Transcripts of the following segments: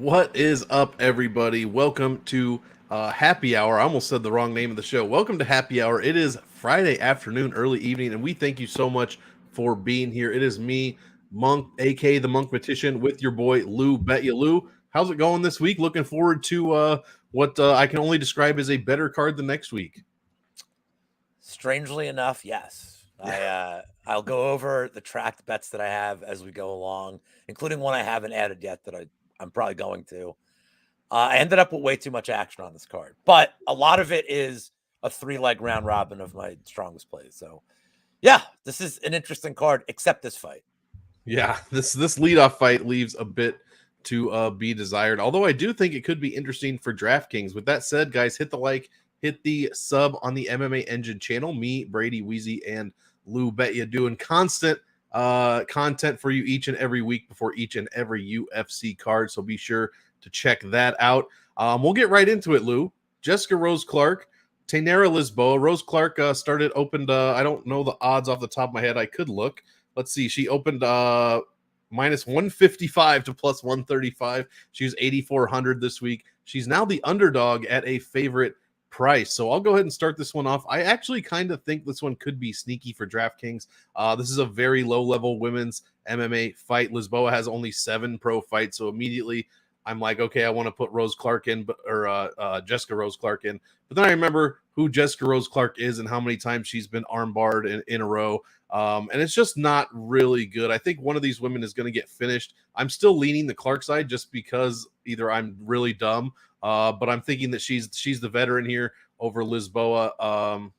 What is up, everybody? Welcome to Happy Hour. I almost said the wrong name of the show. Welcome to Happy Hour. It is Friday afternoon, early evening, and we thank you so much for being here. It is me, Monk, aka the MonkMMATician, with your boy Lou Betya. Lou, how's it going this week? Looking forward to what I can only describe as a better card than next week. Strangely enough, yes. Yeah. I'll go over the tracked bets that I have as we go along, including one I haven't added yet that I'm probably going to. I ended up with way too much action on this card, but a lot of it is a 3-leg round robin of my strongest plays. So, yeah, this is an interesting card, except this fight. Yeah, this leadoff fight leaves a bit to be desired. Although I do think it could be interesting for DraftKings. With that said, guys, hit the like, hit the sub on the MMA Engine channel. Me, Brady, Wheezy, and Lou Betya doing constant content for you each and every week before each and every UFC card. So be sure to check that out. We'll get right into it, Lou. Jessica Rose Clark, Tainara Lisboa. Rose Clark opened. I don't know the odds off the top of my head. I could look. Let's see. She opened minus 155 to plus 135. She was 8,400 this week. She's now the underdog at a favorite price. So I'll go ahead and start this one off. I actually kind of think this one could be sneaky for DraftKings. This is a very low-level women's MMA fight. Lisboa has only 7 pro fights, so immediately I'm like, okay, I want to put Rose Clark in, or Jessica Rose Clark in. But then I remember who Jessica Rose Clark is and how many times she's been armbarred in a row. And it's just not really good. I think one of these women is going to get finished. I'm still leaning the Clark side just because either I'm really dumb, but I'm thinking that she's the veteran here over Lisboa.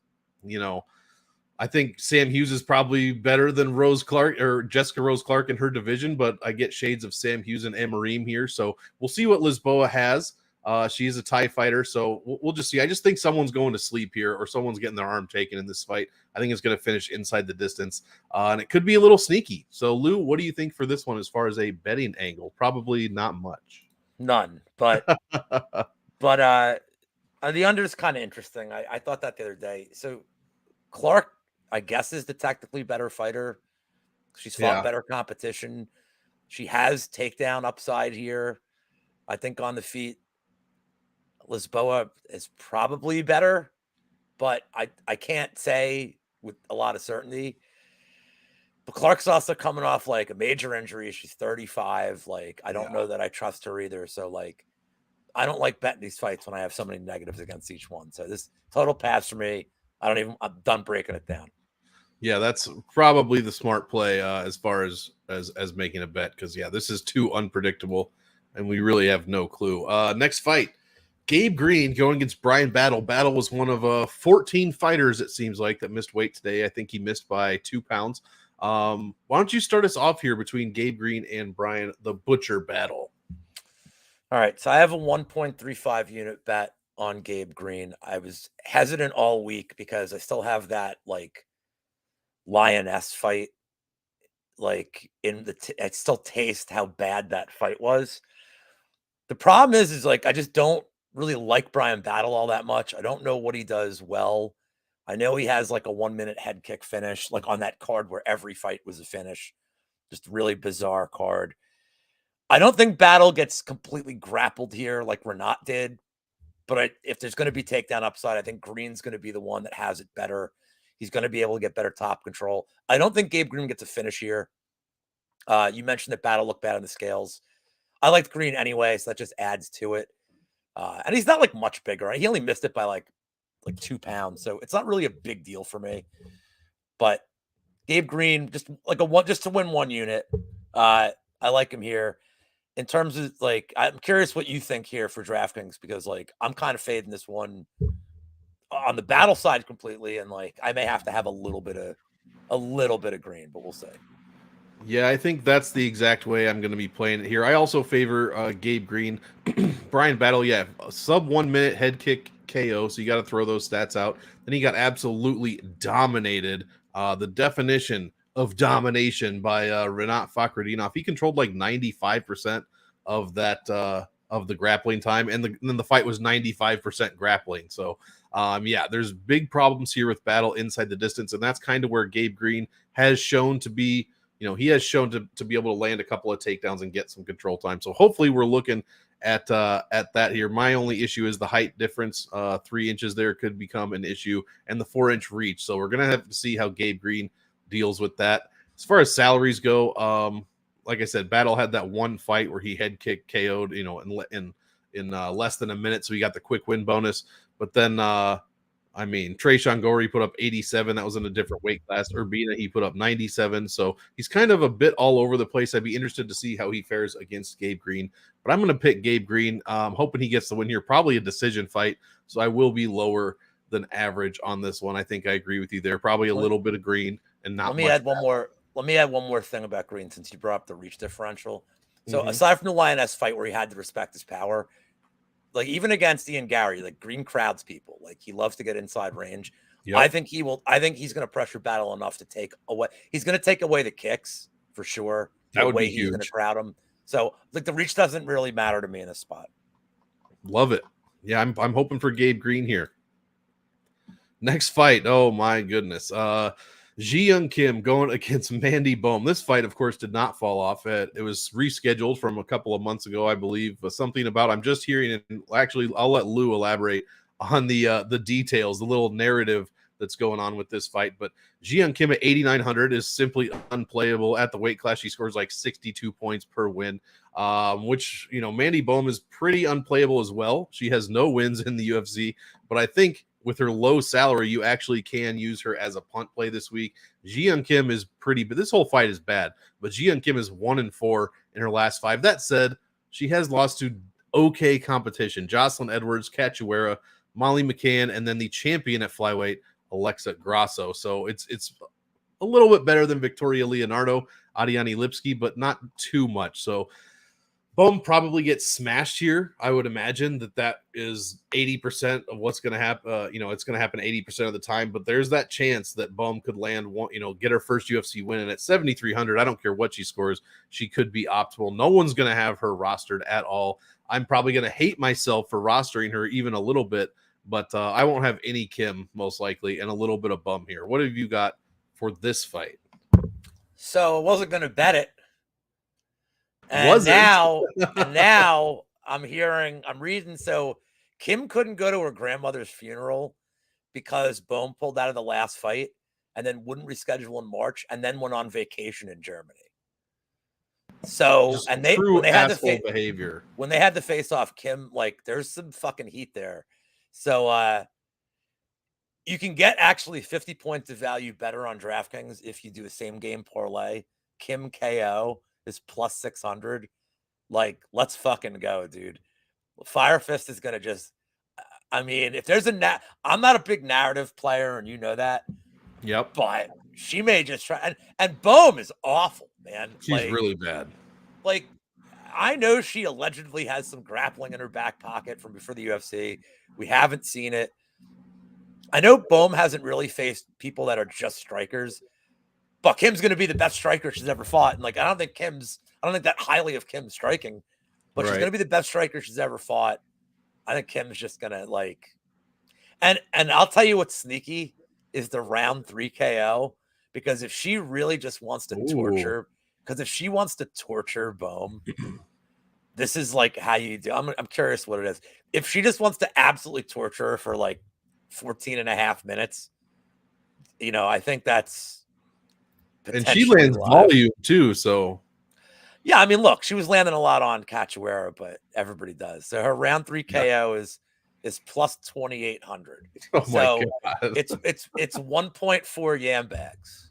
I think Sam Hughes is probably better than Rose Clark or Jessica Rose Clark in her division, but I get shades of Sam Hughes and Amareem here. So we'll see what Lisboa has. She is a tie fighter, so we'll just see. I just think someone's going to sleep here or someone's getting their arm taken in this fight. I think it's going to finish inside the distance, and it could be a little sneaky. So, Lou, what do you think for this one as far as a betting angle? Probably not much. None, but the under is kind of interesting. I thought that the other day. So Clark, I guess, is the tactically better fighter. She's fought better competition. She has takedown upside here. I think on the feet, Lisboa is probably better, but I can't say with a lot of certainty. But Clark's also coming off like a major injury. She's 35. Like, I don't know that I trust her either. So, like, I don't like betting these fights when I have so many negatives against each one. So this total pass for me. I'm done breaking it down. Yeah, that's probably the smart play as far as making a bet, because this is too unpredictable and we really have no clue. Next fight, Gabe Green going against Brian Battle. Battle was one of 14 fighters, it seems like, that missed weight today. I think he missed by 2 pounds. Why don't you start us off here between Gabe Green and Brian the Butcher Battle? All right, so I have a 1.35 unit bet on Gabe Green. I was hesitant all week because I still have that like Lioness fight, like I still taste how bad that fight was. The problem is like I just don't really like Brian Battle all that much. I don't know what he does well. I know he has like a 1-minute head kick finish, like on that card where every fight was a finish. Just really bizarre card. I don't think Battle gets completely grappled here like Renat did. But if there's going to be takedown upside, I think Green's going to be the one that has it better. He's going to be able to get better top control. I don't think Gabe Green gets a finish here. You mentioned that Battle looked bad on the scales. I liked Green anyway, so that just adds to it. And he's not like much bigger. He only missed it by like 2 pounds, so it's not really a big deal for me. But Gabe Green, just to win 1 unit. I like him here. In terms of like, I'm curious what you think here for DraftKings, because like I'm kind of fading this one on the Battle side completely, and like I may have to have a little bit of Green, but we'll see. Yeah, I think that's the exact way I'm going to be playing it here. I also favor Gabe Green. Brian Battle, a sub 1 minute head kick KO, so you got to throw those stats out. Then he got absolutely dominated. The definition of domination by Renat Fakhretdinov. He controlled like 95% of that of the grappling time, and then the fight was 95% grappling. So there's big problems here with Battle inside the distance, and that's kind of where Gabe Green has shown to be. He has shown to be able to land a couple of takedowns and get some control time. So hopefully we're looking at that here. My only issue is the height difference. 3 inches there could become an issue, and the 4-inch reach. So we're gonna have to see how Gabe Green deals with that. As far as salaries go, like I said, Battle had that one fight where he head kick KO'd, in less than a minute, so he got the quick win bonus. But then Trayshawn Gorey put up 87. That was in a different weight class. Urbina, he put up 97. So he's kind of a bit all over the place. I'd be interested to see how he fares against Gabe Green. But I'm going to pick Gabe Green. Hoping he gets the win here. Probably a decision fight. So I will be lower than average on this one. I think I agree with you there. Probably a little bit of Green and not Let me add one more thing about Green since you brought up the reach differential. So aside from the Lioness fight where he had to respect his power, like even against Ian Gary, like Green crowds people. Like he loves to get inside range. Yep. I think he's going to pressure Battle enough to take away. He's going to take away the kicks for sure. That would be huge. He's going to crowd him. So like the reach doesn't really matter to me in this spot. Love it. Yeah, I'm hoping for Gabe Green here. Next fight. Oh my goodness. Ji Young Kim going against Mandy Bohm. This fight, of course, did not fall off. It was rescheduled from a couple of months ago, I believe. Something about I'm just hearing, and actually, I'll let Lou elaborate on the details, the little narrative that's going on with this fight. But Ji Young Kim at 8,900 is simply unplayable at the weight class. She scores like 62 points per win, which Mandy Bohm is pretty unplayable as well. She has no wins in the UFC, but I think with her low salary, you actually can use her as a punt play this week. Ji Young Kim is pretty, but this whole fight is bad. But Ji Young Kim is 1-4 in her last 5. That said, she has lost to okay competition: Jocelyn Edwards, Cachoeira, Molly McCann, and then the champion at flyweight, Alexa Grasso. So it's a little bit better than Victoria Leonardo, Adiani Lipski, but not too much. So Bohm probably gets smashed here. I would imagine that is 80% of what's going to happen. It's going to happen 80% of the time, but there's that chance that Bohm could land one, get her first UFC win. And at 7,300, I don't care what she scores, she could be optimal. No one's going to have her rostered at all. I'm probably going to hate myself for rostering her even a little bit, but I won't have any Kim most likely, and a little bit of Bohm here. What have you got for this fight? So I wasn't going to bet it. And now I'm reading. So Kim couldn't go to her grandmother's funeral because Bohm pulled out of the last fight and then wouldn't reschedule in March and then went on vacation in Germany. So, just and when they had the face off, Kim, like there's some fucking heat there. So, you can get actually 50 points of value better on DraftKings if you do a same game parlay. Kim KO is plus 600. Like, let's fucking go, dude. Fire Fist is gonna just. I mean, if there's I'm not a big narrative player, and you know that. Yep. But she may just try. And Bohm is awful, man. She's really bad. Like, I know she allegedly has some grappling in her back pocket from before the UFC. We haven't seen it. I know Bohm hasn't really faced people that are just strikers, but Kim's going to be the best striker she's ever fought. And like, I don't think that highly of Kim striking, but she's going to be the best striker she's ever fought. I think Kim's just going to like, and I'll tell you what's sneaky is the round 3 KO, because if she really just wants to torture Bohm, this is like how you do. I'm curious what it is. If she just wants to absolutely torture her for like 14 and a half minutes, I think that's, and she lands volume too. So yeah, I mean, look, she was landing a lot on Cachoeira, but everybody does. So her round 3 KO is plus 2,800. Oh my God. It's 1.4 yam bags.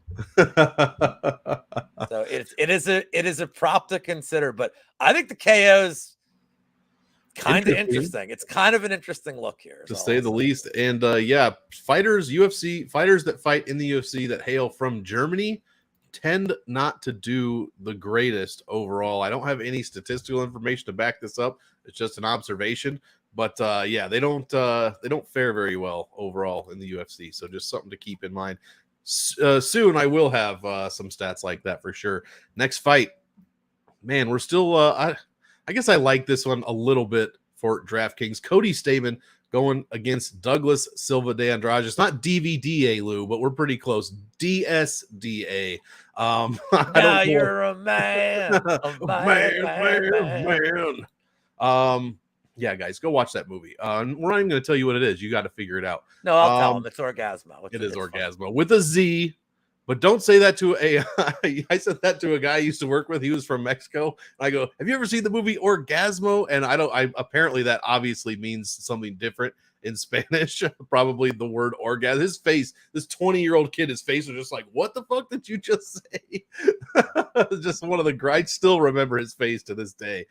So it is a prop to consider, but I think the KO's kind of interesting. It's kind of an interesting look here, to say the least. And UFC fighters that fight in the UFC that hail from Germany tend not to do the greatest overall. I don't have any statistical information to back this up. It's just an observation. But they don't fare very well overall in the UFC. So just something to keep in mind. Soon I will have some stats like that for sure. Next fight, man, we're still. I guess I like this one a little bit for DraftKings. Cody Stamann going against Douglas Silva de Andrade. It's not DVDA, Lou, but we're pretty close. DSDA. Now you're a man. Man. Yeah, guys, go watch that movie. We're not even going to tell you what it is. You got to figure it out. No, I'll tell him. It's Orgasmo. It is it's Orgasmo funny. with a Z. But don't say that to I said that to a guy I used to work with. He was from Mexico. I go, have you ever seen the movie Orgasmo? And apparently that obviously means something different in Spanish. Probably the word orgasm. His face, this 20-year-old kid, his face was just like, what the fuck did you just say? Just one of the, I still remember his face to this day.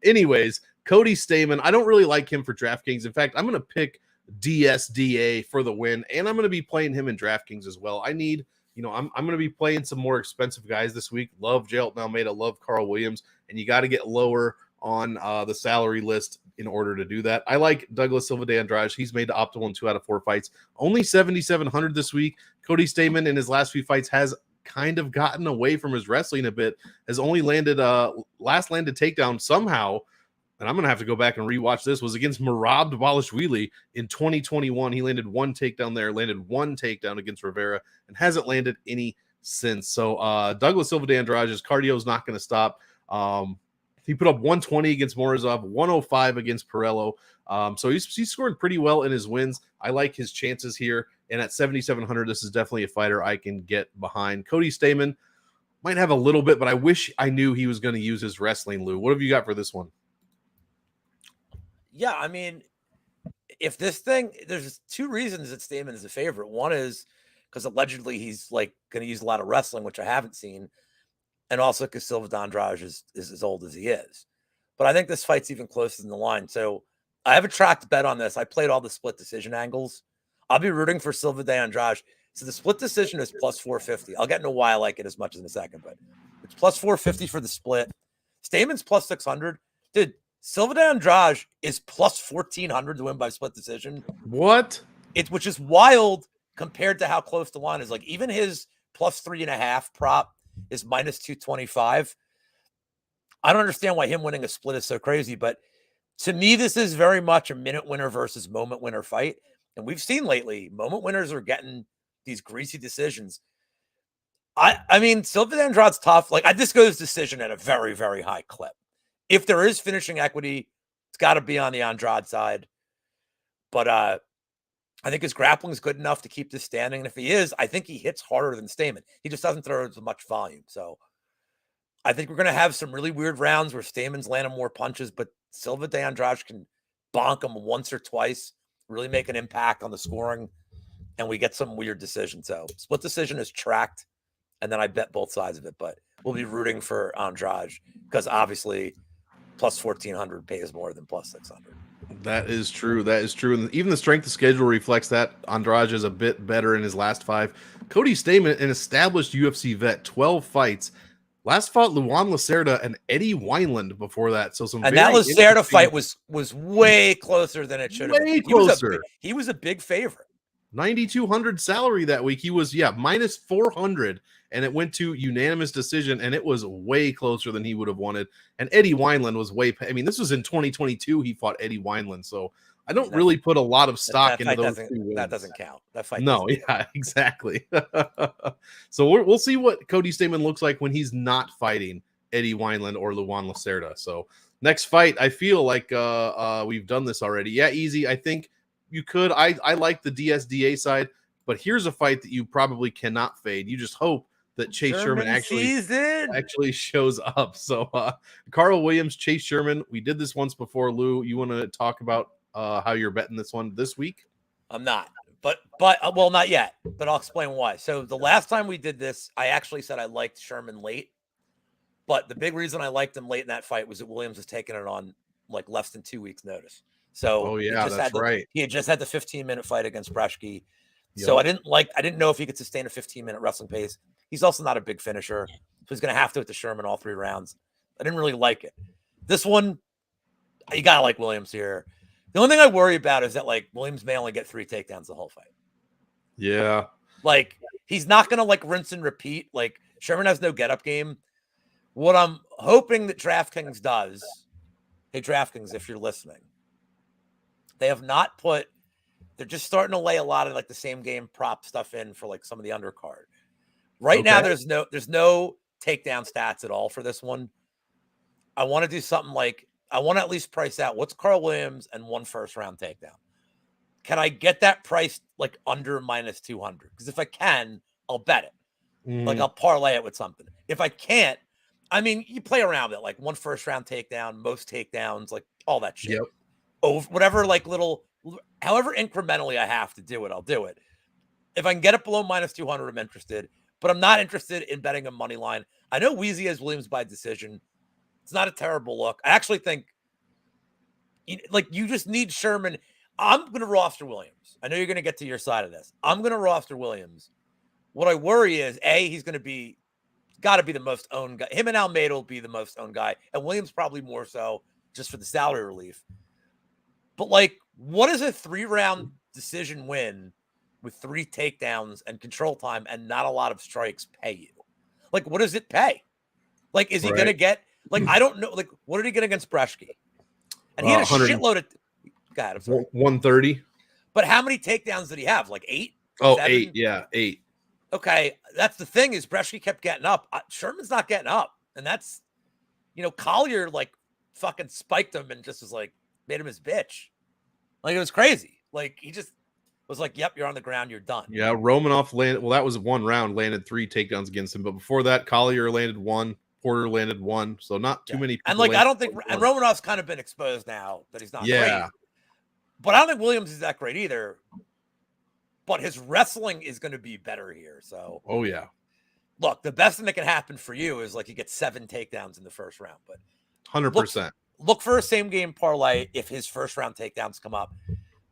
Anyways, Cody Stamann, I don't really like him for DraftKings. In fact, I'm going to pick DSDA for the win, and I'm going to be playing him in DraftKings as well. I'm going to be playing some more expensive guys this week. Love Jailton Almeida, love Carl Williams, and you got to get lower on the salary list in order to do that. I like Douglas Silva de Andrade. He's made the optimal in 2 out of 4 fights. Only 7,700 this week. Cody Stamann in his last few fights has kind of gotten away from his wrestling a bit, has only landed last landed takedown somehow, and I'm going to have to go back and rewatch this, was against Merab Dvalishvili in 2021. He landed 1 takedown there, landed 1 takedown against Rivera, and hasn't landed any since. So Douglas Silva de Andrade's cardio is not going to stop. He put up 120 against Morozov, 105 against Perello. So he's scored pretty well in his wins. I like his chances here. And at 7,700, this is definitely a fighter I can get behind. Cody Stamann might have a little bit, but I wish I knew he was going to use his wrestling, Lou. What have you got for this one? Yeah, I mean, if this thing, there's 2 reasons that Stamann is a favorite. One is because allegedly he's like going to use a lot of wrestling, which I haven't seen. And also because Silva de Andrade is as old as he is. But I think this fight's even closer than the line. So I have a tracked bet on this. I played all the split decision angles. I'll be rooting for Silva de Andrade. So the split decision is plus 450. I'll get into why I like it as much in a second, but it's plus 450 for the split. Stamann's plus 600. Dude, Silva de Andrade is plus 1,400 to win by split decision. What? Which is wild compared to how close the line is. Like even his plus 3.5 prop is minus 225. I don't understand why him winning a split is so crazy, but to me, this is very much a minute winner versus moment winner fight. And we've seen lately, moment winners are getting these greasy decisions. I mean, Silva de Andrade's tough. Like this goes decision at a very, very high clip. If there is finishing equity, it's got to be on the Andrade side. But I think his grappling is good enough to keep this standing. And if he is, I think he hits harder than Stamann. He just doesn't throw as much volume. So I think we're going to have some really weird rounds where Stamann's landing more punches, but Silva de Andrade can bonk him once or twice, really make an impact on the scoring, and we get some weird decisions. So split decision is tracked, and then I bet both sides of it. But we'll be rooting for Andrade because obviously plus 1,400 pays more than plus 600. That is true. That is true. And even the strength of schedule reflects that. Andrade is a bit better in his last 5. Cody Stamann, an established UFC vet, 12 fights. Last fought Luan Lacerda and Eddie Wineland before that. So and that Lacerda fight was way closer than it should have been. Way closer. He was a big favorite. 9,200 salary that week. He was, minus 400, and it went to unanimous decision, and it was way closer than he would have wanted. And Eddie Wineland was this was in 2022 he fought Eddie Wineland, so I don't really put a lot of stock into those 2 wins. That doesn't count. That fight exactly. So we'll see what Cody Stamann looks like when he's not fighting Eddie Wineland or Luan Lacerda. So next fight, I feel like we've done this already. Yeah, easy. I think you could. I like the DSDA side, but here's a fight that you probably cannot fade. You just hope that Chase Sherman actually shows up. So Carl Williams, Chase Sherman. We did this once before, Lou. You want to talk about how you're betting this one this week? I'm not, but well, not yet, but I'll explain why. So the last time we did this, I actually said I liked Sherman late, but the big reason I liked him late in that fight was that Williams was taking it on like less than 2 weeks notice. So that's right. He had just had the 15-minute fight against Breshke. Yep. So I didn't know if he could sustain a 15-minute wrestling pace. He's also not a big finisher, so he's going to have to hit the Sherman all 3 rounds. I didn't really like it. This one, you got to like Williams here. The only thing I worry about is that like Williams may only get 3 takedowns the whole fight. Yeah. Like he's not going to like rinse and repeat. Like Sherman has no get-up game. What I'm hoping that DraftKings does, hey DraftKings, if you're listening, they have not put, they're just starting to lay a lot of like the same game prop stuff in for like some of the undercard. Right now, there's no takedown stats at all for this one. I want to do something like I want to at least price out what's Carl Williams and 1 first-round takedown. Can I get that priced like under -200? Because if I can, I'll bet it. Like I'll parlay it with something. If I can't, I mean, you play around with it, like 1 first-round takedown, most takedowns, like all that shit. Yep. Over whatever, like however incrementally I have to do it, I'll do it. If I can get it below -200, I'm interested. But I'm not interested in betting a money line. I know Weezy has Williams by decision. It's not a terrible look. I actually think, like, you just need Sherman. I'm going to roster Williams. I know you're going to get to your side of this. I'm going to roster Williams. What I worry is, he's going to be, got to be the most owned guy. Him and Almeida will be the most owned guy. And Williams probably more so just for the salary relief. But, like, what is a 3-round decision win with 3 takedowns and control time and not a lot of strikes pay you? Like, what does it pay? Like, is he going to get, like, I don't know. Like, what did he get against Breshke? And he had a shitload of, God, I'm sorry. 130. But how many takedowns did he have? Like 8? Oh, 7? 8. Yeah, 8. Okay. That's the thing is Breshke kept getting up. Sherman's not getting up. And that's, Collier, like, fucking spiked him and just was like, made him his bitch. Like, it was crazy. Like, he just was like, yep, you're on the ground. You're done. Yeah, Romanoff landed. Well, that was 1 round, landed 3 takedowns against him. But before that, Collier landed 1. Porter landed 1. So not too many people. And, like, I don't think, and Romanoff's kind of been exposed now that he's not great. But I don't think Williams is that great either. But his wrestling is going to be better here. So, oh, yeah. Look, the best thing that can happen for you is like you get 7 takedowns in the first round. But 100%. Look for a same game parlay if his first round takedowns come up.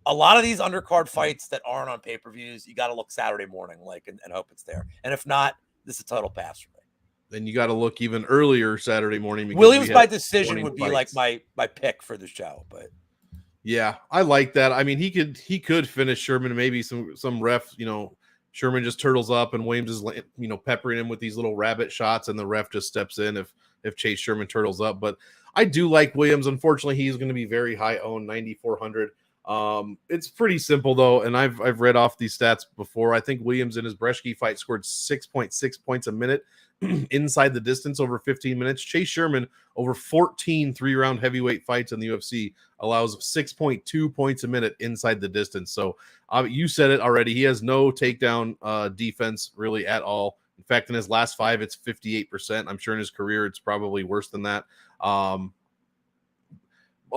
A lot of these undercard fights that aren't on pay-per-views, you got to look Saturday morning, like, and hope it's there. And if not, this is a total pass for me. Then you got to look even earlier Saturday morning. Williams by decision would be like my pick for the show, but yeah, I like that. I mean, he could finish Sherman. Maybe some ref, Sherman just turtles up and Williams is, peppering him with these little rabbit shots, and the ref just steps in if Chase Sherman turtles up. But I do like Williams. Unfortunately, he's going to be very high owned, 9,400. It's pretty simple though, and I've read off these stats before. I think Williams in his Breshke fight scored 6.6 points a minute inside the distance over 15 minutes. Chase Sherman over 14 3-round heavyweight fights in the UFC allows 6.2 points a minute inside the distance. So you said it already. He has no takedown defense really at all. In fact, in his last 5, it's 58%. I'm sure in his career, it's probably worse than that. A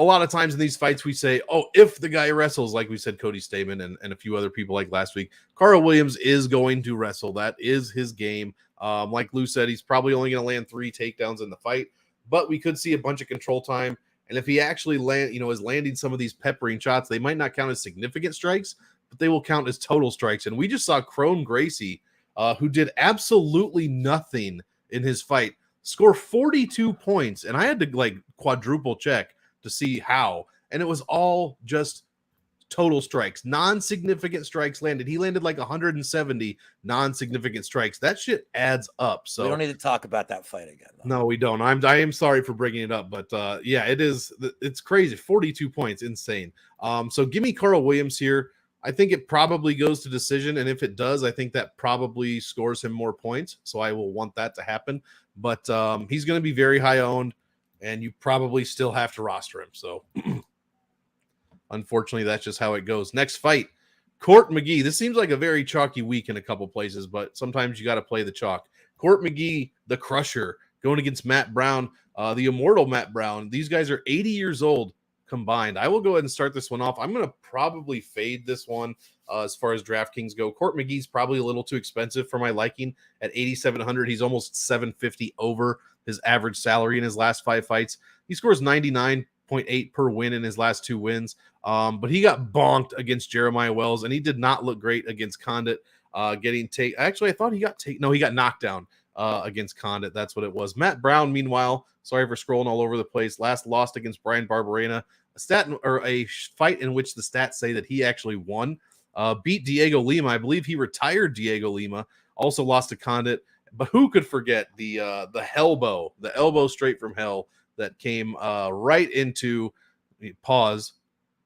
lot of times in these fights, we say, oh, if the guy wrestles, like we said, Cody Stamann and a few other people like last week, Carl Williams is going to wrestle. That is his game. Like Lou said, he's probably only going to land 3 takedowns in the fight, but we could see a bunch of control time. And if he actually is landing some of these peppering shots, they might not count as significant strikes, but they will count as total strikes. And we just saw Crone Gracie, who did absolutely nothing in his fight, score 42 points. And I had to quadruple check to see how, and it was all just total strikes, non-significant strikes landed. He landed like 170 non-significant strikes. That shit adds up. So we don't need to talk about that fight again. Though. No, we don't. I am sorry for bringing it up, but yeah, it's crazy. 42 points, insane. So give me Carl Williams here. I think it probably goes to decision, and if it does, I think that probably scores him more points. So I will want that to happen. But he's going to be very high owned, and you probably still have to roster him. So unfortunately, that's just how it goes. Next fight, Court McGee. This seems like a very chalky week in a couple places, but sometimes you got to play the chalk. Court McGee, the Crusher, going against Matt Brown, the immortal Matt Brown. These guys are 80 years old combined. I will go ahead and start this one off. I'm going to probably fade this one as far as DraftKings go. Court McGee's probably a little too expensive for my liking at 8,700. He's almost 750 over his average salary in his last 5 fights. He scores 99.8 per win in his last 2 wins. But he got bonked against Jeremiah Wells, and he did not look great against Condit. Actually, I thought he got he got knocked down against Condit. That's what it was. Matt Brown, meanwhile, sorry for scrolling all over the place, lost against Brian Barberena, a fight in which the stats say that he actually won. Beat Diego Lima. I believe he retired Diego Lima. Also lost to Condit. But who could forget the elbow straight from hell that came right into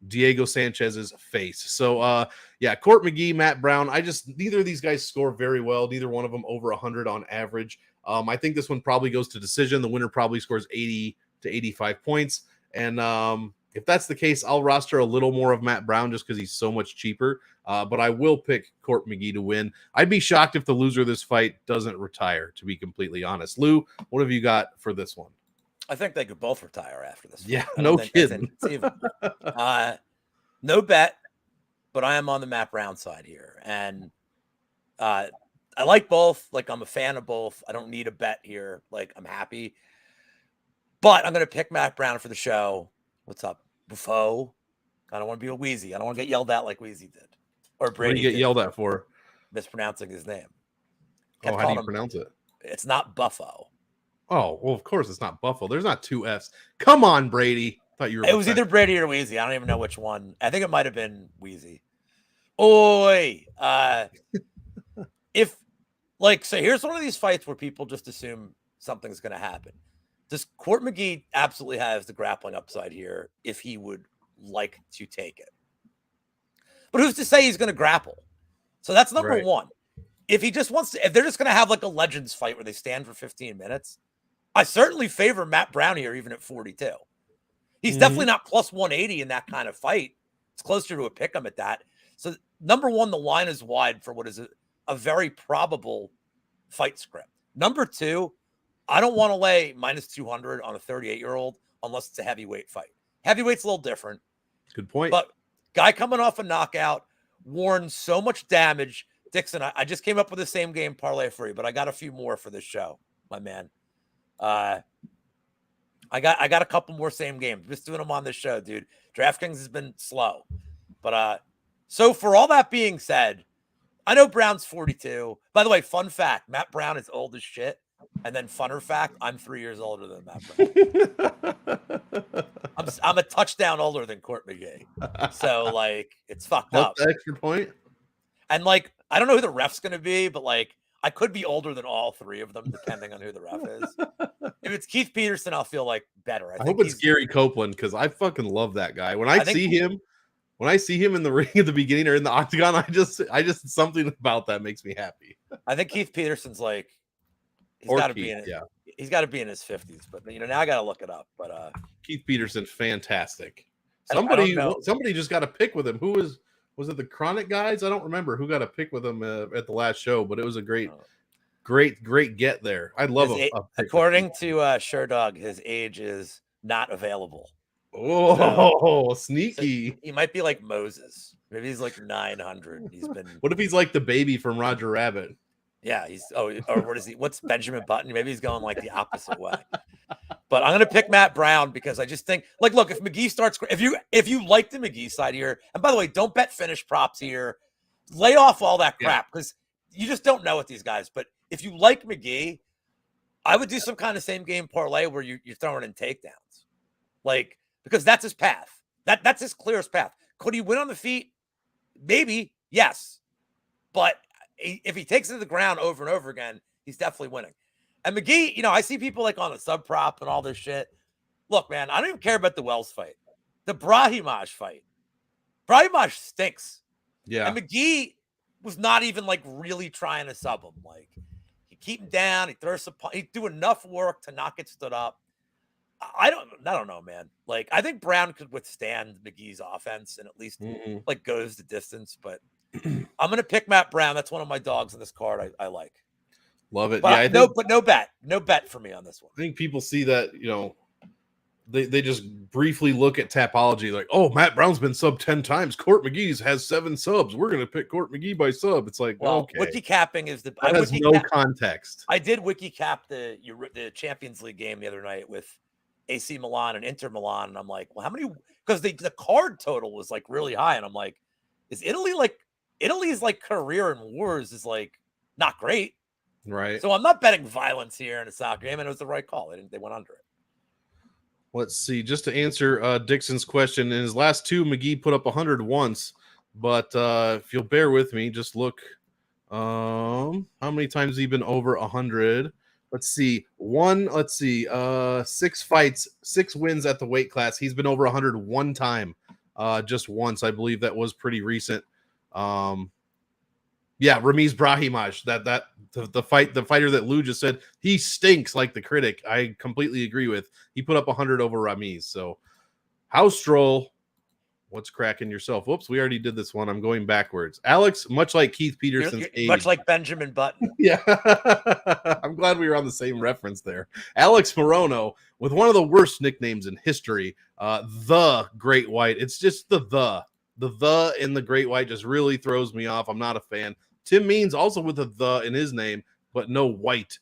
Diego Sanchez's face. So yeah, Court McGee, Matt Brown. Neither of these guys score very well. Neither one of them over 100 on average. I think this one probably goes to decision. The winner probably scores 80 to 85 points. And if that's the case, I'll roster a little more of Matt Brown just because he's so much cheaper. But I will pick Court McGee to win. I'd be shocked if the loser of this fight doesn't retire, to be completely honest. Lou, what have you got for this one? I think they could both retire after this fight. Yeah, no kidding. No bet, but I am on the Matt Brown side here. And I like both. Like, I'm a fan of both. I don't need a bet here. Like, I'm happy. But I'm going to pick Matt Brown for the show. What's up, Buffo? I don't want to be a Wheezy. I don't want to get yelled at like Wheezy did. Or Brady. What do you get yelled at for? Mispronouncing his name. Oh, how do you pronounce it? It's not Buffo. Oh, well, of course it's not Buffalo. There's not two Fs. Come on, Brady. Thought you were. It was either Brady or Wheezy. I don't even know which one. I think it might have been Wheezy. Oi. So here's one of these fights where people just assume something's going to happen. Does Court McGee absolutely have the grappling upside here if he would like to take it? But who's to say he's going to grapple? So that's number one. If he just wants to, if they're just going to have like a legends fight where they stand for 15 minutes, I certainly favor Matt Brown here, even at 42. He's definitely not plus 180 in that kind of fight. It's closer to a pick 'em at that. So number one, the line is wide for what is a very probable fight script. Number two, I don't want to lay minus 200 on a 38-year-old unless it's a heavyweight fight. Heavyweight's a little different. Good point. But guy coming off a knockout, worn so much damage. Dixon, I just came up with the same game parlay for you, but I got a few more for this show, my man. I got a couple more same games. Just doing them on this show, dude. DraftKings has been slow. But so for all that being said, I know Brown's 42. By the way, fun fact, Matt Brown is old as shit. And then funner fact, I'm 3 years older than Matt Brown. I'm a touchdown older than Court McGee. So, like, it's fucked up. What's the extra point? And, like, I don't know who the ref's going to be, but, like, I could be older than all three of them, depending on who the ref is. If it's Keith Peterson, I'll feel, like, better. I hope it's Gary Copeland, because I fucking love that guy. When I see him in the ring at the beginning or in the octagon, I just something about that makes me happy. I think Keith Peterson's, like, he's got to be in it. Yeah. He's got to be in his 50s, but now I got to look it up. But Keith Peterson, fantastic. Somebody just got a pick with him. Who was it? The Chronic guys? I don't remember who got a pick with him at the last show, but it was a great get there. I love him. According to Sherdog, his age is not available. Oh, so, sneaky! So he might be like Moses. Maybe he's like 900. He's been. What if he's like the baby from Roger Rabbit? Yeah, or what is he? What's Benjamin Button? Maybe he's going like the opposite way. But I'm gonna pick Matt Brown because I just think, like, look, if McGee starts, if you like the McGee side here, and by the way, don't bet finish props here. Lay off all that crap because you just don't know with these guys. But if you like McGee, I would do some kind of same game parlay where you're throwing in takedowns, like, because that's his path. That's his clearest path. Could he win on the feet? Maybe, yes, but if he takes it to the ground over and over again, he's definitely winning. And McGee, I see people like on a sub prop and all this shit. Look, man, I don't even care about the Wells fight. The Brahimaj fight. Brahimaj stinks. Yeah. And McGee was not even like really trying to sub him. Like, he keep him down. He throws he'd do enough work to not get stood up. I don't know, man. Like, I think Brown could withstand McGee's offense and at least like goes the distance, but I'm gonna pick Matt Brown. That's one of my dogs in this card. I like. Love it. But no bet for me on this one. I think people see that, they just briefly look at Tapology like, oh, Matt Brown's been sub 10 times. Court McGee's has 7 subs. We're gonna pick Court McGee by sub. It's like, okay. Wiki capping is that has no context. I did wiki cap the Champions League game the other night with AC Milan and Inter Milan, and I'm like, well, how many? Because the card total was like really high, and I'm like, is Italy's like career in wars is like not great. Right. So I'm not betting violence here in a soccer game, and it was the right call. They went under it. Let's see. Just to answer Dixon's question, in his last two, McGee put up 100 once. But if you'll bear with me, just look. How many times has he been over 100? Let's see. 6 fights, 6 wins at the weight class. He's been over 100 one time. Just once. I believe that was pretty recent. Ramiz Brahimaj, the fighter that Lou just said he stinks like the critic. I completely agree with. He put up 100 over Ramiz. So House Stroll, what's cracking yourself? Whoops, we already did this one. I'm going backwards. Alex, much like Keith Peterson's You're age. much like Benjamin Button. Yeah. I'm glad we were on the same reference there. Alex Morano, with one of the worst nicknames in history, the Great White. It's just the in the Great White just really throws me off. I'm not a fan. Tim Means also with a the in his name, but no white,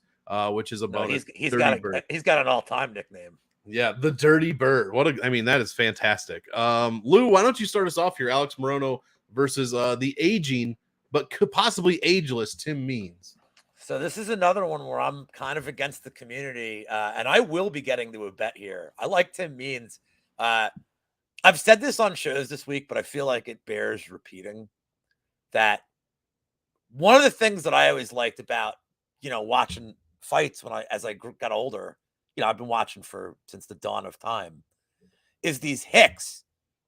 which is about he's got an all-time nickname. Yeah, the Dirty Bird. That is fantastic. Lou, why don't you start us off here? Alex Morano versus the aging but could possibly ageless Tim Means. So this is another one where I'm kind of against the community, and I will be getting to a bet here. I like Tim Means. I've said this on shows this week, but I feel like it bears repeating that one of the things that I always liked about, watching fights as I got older, I've been watching since the dawn of time, is these hicks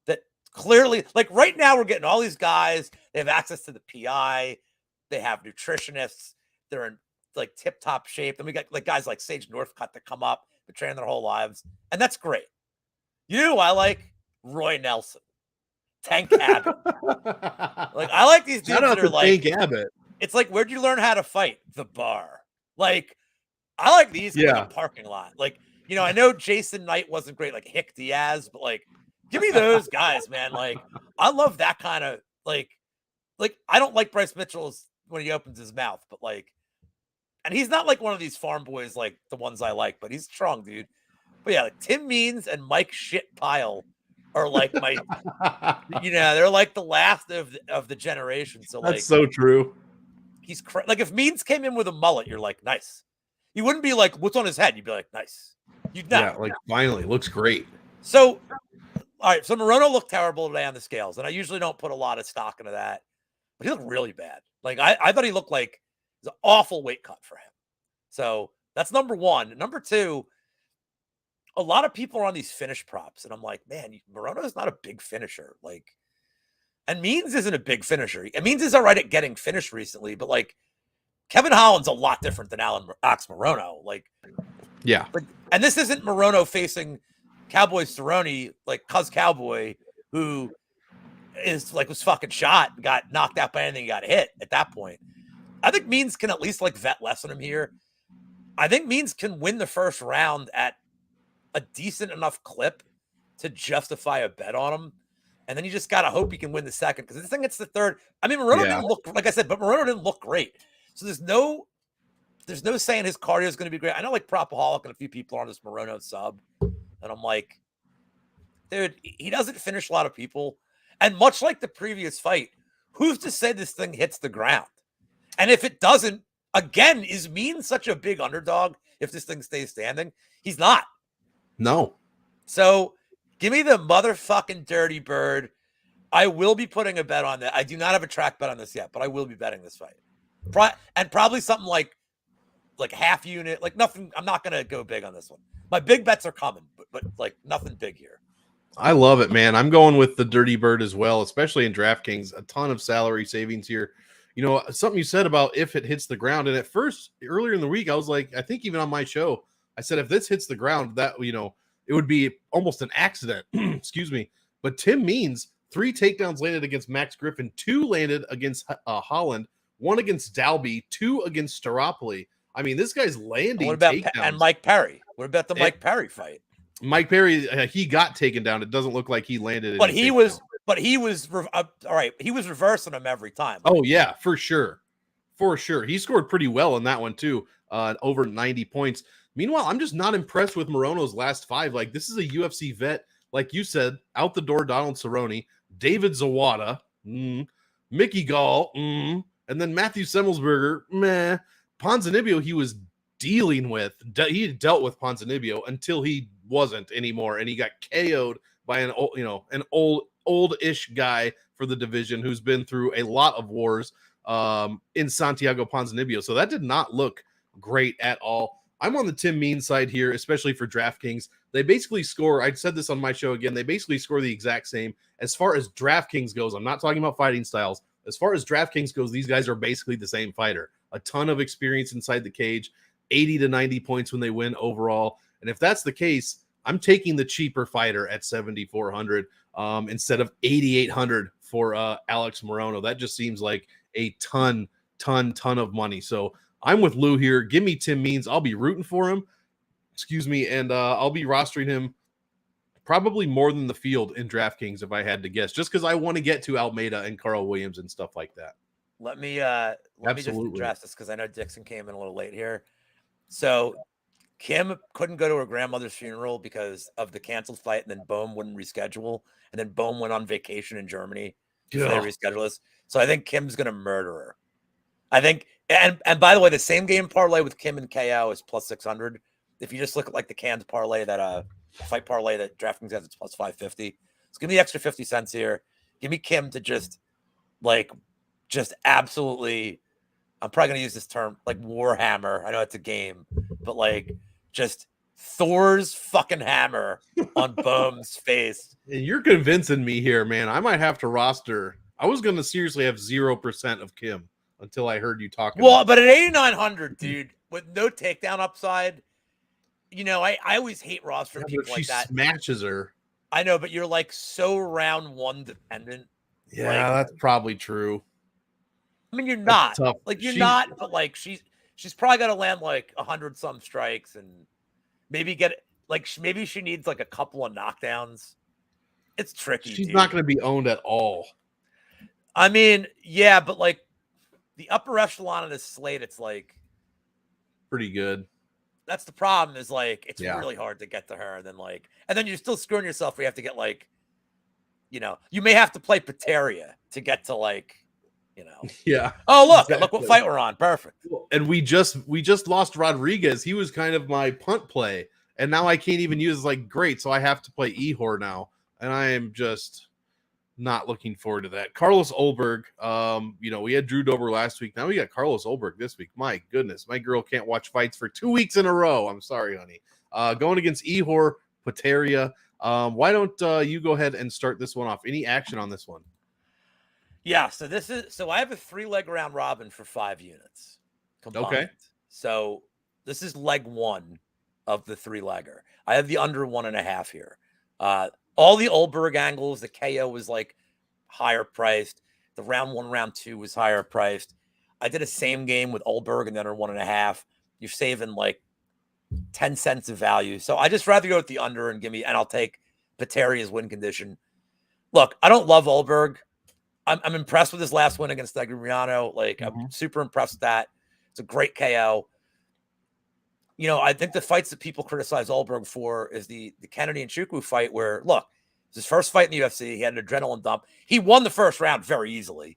that clearly, like right now, we're getting all these guys. They have access to the PI. They have nutritionists. They're in like tip-top shape. Then we got like guys like Sage Northcutt that come up, been training their whole lives. And that's great. I like Roy Nelson, Tank Abbott. Like, I like these dudes that are like, Tank Abbott. It's like, where'd you learn how to fight? The bar. Like, I like these in the parking lot. Like, I know Jason Knight wasn't great, like Hick Diaz, but like, give me those guys, man. Like, I love that kind of like I don't like Bryce Mitchell's when he opens his mouth, but like, and he's not like one of these farm boys like the ones I like, but he's strong, dude. But yeah, like Tim Means and Mike Shit Pile are like my, they're like the last of the generation. So that's so true. He's like, if Means came in with a mullet, you're like, nice. You wouldn't be like, what's on his head? You'd be like, nice. You'd not. Yeah, like finally, looks great. So, all right. So Morano looked terrible today on the scales, and I usually don't put a lot of stock into that, but he looked really bad. Like I thought he looked like it was an awful weight cut for him. So that's number one. Number two, a lot of people are on these finish props, and I'm like, man, Morano is not a big finisher. Like, and Means isn't a big finisher. Means is all right at getting finished recently, but like Kevin Holland's a lot different than Alex Morano. Like, yeah. And this isn't Morano facing Cowboy Cerrone, like Cuz Cowboy, who is like was fucking shot, got knocked out by anything, got hit at that point. I think Means can at least like vet lesson him here. I think Means can win the first round at a decent enough clip to justify a bet on him. And then you just got to hope he can win the second. Because this thing gets the third. I mean, Morano didn't look, like I said, but Morano didn't look great. So there's no saying his cardio is going to be great. I know like Propaholic and a few people are on this Morano sub. And I'm like, dude, he doesn't finish a lot of people. And much like the previous fight, who's to say this thing hits the ground? And if it doesn't, again, is Mean such a big underdog if this thing stays standing? He's not. No. So give me the motherfucking Dirty Bird. I will be putting a bet on that. I do not have a track bet on this yet, but I will be betting this fight. And probably something like half unit, like nothing. I'm not going to go big on this one. My big bets are coming, but like nothing big here. I love it, man. I'm going with the Dirty Bird as well, especially in DraftKings. A ton of salary savings here. Something you said about if it hits the ground. And at first, earlier in the week, I was like, I think even on my show, I said, if this hits the ground, that, it would be almost an accident. Excuse me. But Tim Means 3 takedowns landed against Max Griffin, 2 landed against Holland, 1 against Dalby, 2 against Staropoli. I mean, this guy's landing takedowns. And Mike Perry? What about the Mike Perry fight? Mike Perry, he got taken down. It doesn't look like he landed. But he was all right. He was reversing him every time. Oh yeah, for sure. For sure. He scored pretty well in that one too. Over 90 points. Meanwhile, I'm just not impressed with Morano's last 5. Like, this is a UFC vet. Like you said, out the door, Donald Cerrone, David Zawada, Mickey Gall, and then Matthew Semmelsberger, meh. Ponzinibbio, he was dealing with. He dealt with Ponzinibbio until he wasn't anymore, and he got KO'd by an old-ish guy for the division who's been through a lot of wars in Santiago Ponzinibbio. So that did not look great at all. I'm on the Tim Means side here, especially for DraftKings. They basically score, I said this on my show again, they basically score the exact same. As far as DraftKings goes, I'm not talking about fighting styles. As far as DraftKings goes, these guys are basically the same fighter. A ton of experience inside the cage, 80 to 90 points when they win overall. And if that's the case, I'm taking the cheaper fighter at 7,400 instead of 8,800 for Alex Morano. That just seems like a ton of money. So I'm with Lou here. Give me Tim Means. I'll be rooting for him. Excuse me, and I'll be rostering him probably more than the field in DraftKings if I had to guess, just because I want to get to Almeida and Carl Williams and stuff like that. Let me just address this because I know Dixon came in a little late here. So Kim couldn't go to her grandmother's funeral because of the canceled fight, and then Bohm wouldn't reschedule, and then Bohm went on vacation in Germany. So they rescheduled this. So I think Kim's gonna murder her. I think, and by the way, the same game parlay with Kim and KO is plus 600. If you just look at like the canned parlay that fight parlay that DraftKings has, it's plus 550. So give me the extra 50 cents here. Give me Kim to just absolutely, I'm probably gonna use this term like Warhammer. I know it's a game, but like just Thor's fucking hammer on Bohm's face. You're convincing me here, man. I might have to roster. I was gonna seriously have 0% of Kim until I heard you talking. Well, but at 8,900, dude, with no takedown upside, you know, I always hate rostering people like that. She smashes her. I know, but you're like so round one dependent. Yeah, like, that's probably true. I mean, you're not like you're not, but like she's probably got to land like 100 some strikes and maybe get like maybe she needs like a couple of knockdowns. It's tricky. She's not going to be owned at all. I mean, yeah, but like the upper echelon of this slate, it's like pretty good. That's the problem. Is like it's really hard to get to her, and then you're still screwing yourself. We have to get like, you know, you may have to play Pateria to get to like. You know. Yeah. Oh, look what fight we're on. Perfect. And we just lost Rodriguez. He was kind of my punt play, and now I can't even use like great. So I have to play Ehore now, and I am just not looking forward to that. Carlos Oberg. You know, we had Drew Dober last week. Now we got Carlos Oberg this week. My goodness, my girl can't watch fights for 2 weeks in a row. I'm sorry, honey. Going against Ehore Pateria. Why don't you go ahead and start this one off? Any action on this one? Yeah, so I have a 3-leg round robin for 5 units combined. Okay. So this is leg 1 of the 3-legger. I have the under 1.5 here. All the Oberg angles, the KO was like higher priced. The round 1, round 2 was higher priced. I did a same game with Oberg and then under 1.5. You're saving like 10 cents of value. So I just rather go with the under and I'll take Pateria's win condition. Look, I don't love Oberg. I'm impressed with his last win against Morano. Like, I'm super impressed with that. It's a great KO. You know, I think the fights that people criticize Oberg for is the Kennedy and Chikwu fight where, look, it's his first fight in the UFC. He had an adrenaline dump. He won the first round very easily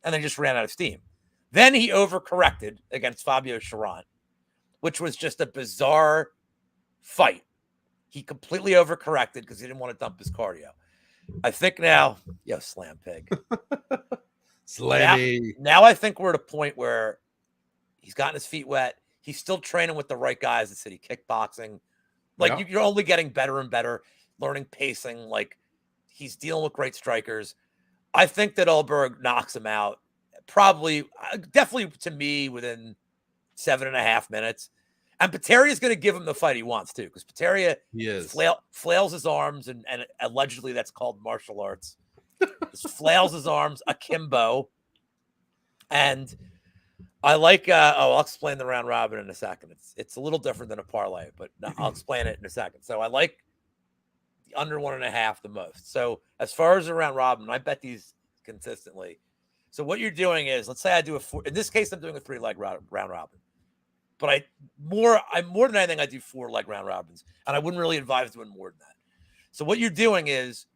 and then just ran out of steam. Then he overcorrected against Fabio Cherant, which was just a bizarre fight. He completely overcorrected because he didn't want to dump his cardio. I think now, slam pig. Slammy. Now I think we're at a point where he's gotten his feet wet. He's still training with the right guys at City Kickboxing. Like you're only getting better and better, learning pacing. Like he's dealing with great strikers. I think that Oberg knocks him out. Probably, definitely to me within 7.5 minutes. And Pateria is going to give him the fight he wants too, because Pateria flails his arms, and allegedly that's called martial arts. Flails his arms akimbo, and I like. I'll explain the round robin in a second. It's a little different than a parlay, but I'll explain it in a second. So I like the under 1.5 the most. So as far as the round robin, I bet these consistently. So what you're doing is, let's say I do in this case, I'm doing a 3-leg round robin. But I more than anything, I do 4-leg round robins, and I wouldn't really advise doing more than that. So what you're doing is,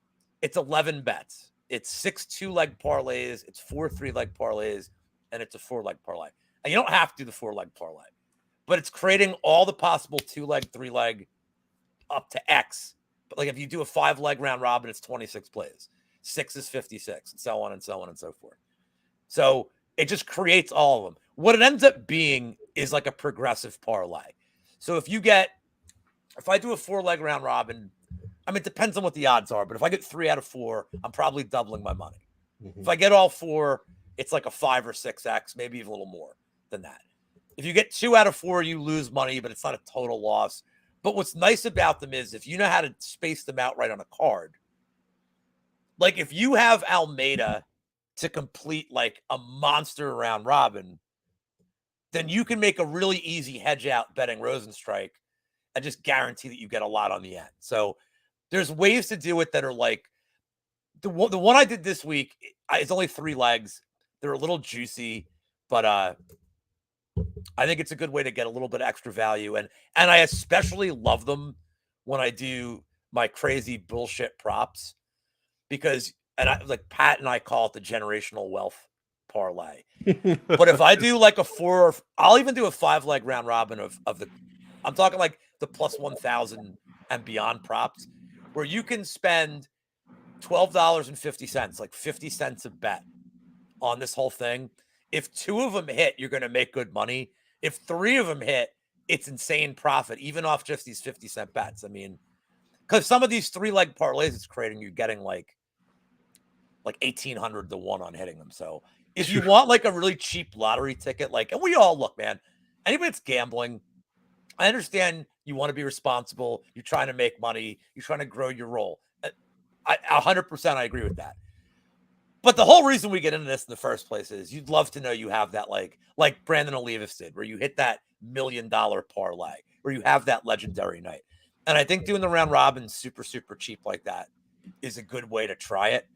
it's 11 bets. It's 6 2-leg parlays, it's 4 3-leg parlays, and it's a 4-leg parlay. And you don't have to do the 4-leg parlay, but it's creating all the possible 2-leg, 3-leg, up to X. But like if you do a 5-leg round robin, it's 26 plays. 6 is 56, and so on and so on and so forth. So it just creates all of them. What it ends up being is like a progressive parlay. So if I do a 4-leg round robin, I mean, it depends on what the odds are, but if I get 3 out of 4, I'm probably doubling my money. If I get all 4, it's like a 5 or 6X, maybe even a little more than that. If you get 2 out of 4, you lose money, but it's not a total loss. But what's nice about them is if you know how to space them out right on a card, like if you have Almeida to complete like a monster round robin, then you can make a really easy hedge out betting Rosenstrike and just guarantee that you get a lot on the end. So there's ways to do it that are like the one I did this week. It's only 3 legs. They're a little juicy, but I think it's a good way to get a little bit of extra value. And I especially love them when I do my crazy bullshit props because, and I like Pat and I call it the generational wealth parlay. But if I do like a 4, I'll even do a 5-leg round robin of the, I'm talking like the plus 1,000 and beyond props where you can spend $12.50, like 50 cents a bet on this whole thing. If 2 of them hit, you're going to make good money. If 3 of them hit, it's insane profit, even off just these 50-cent bets. I mean, because some of these 3-leg parlays it's creating, you're getting like 1,800 to 1 on hitting them. So if you want like a really cheap lottery ticket, like, and we all look, man, anybody that's gambling, I understand you want to be responsible. You're trying to make money. You're trying to grow your role. 100% I agree with that. But the whole reason we get into this in the first place is you'd love to know you have that like Brandon Olivas did, where you hit that $1 million parlay, where you have that legendary night. And I think doing the round robin super, super cheap like that is a good way to try it.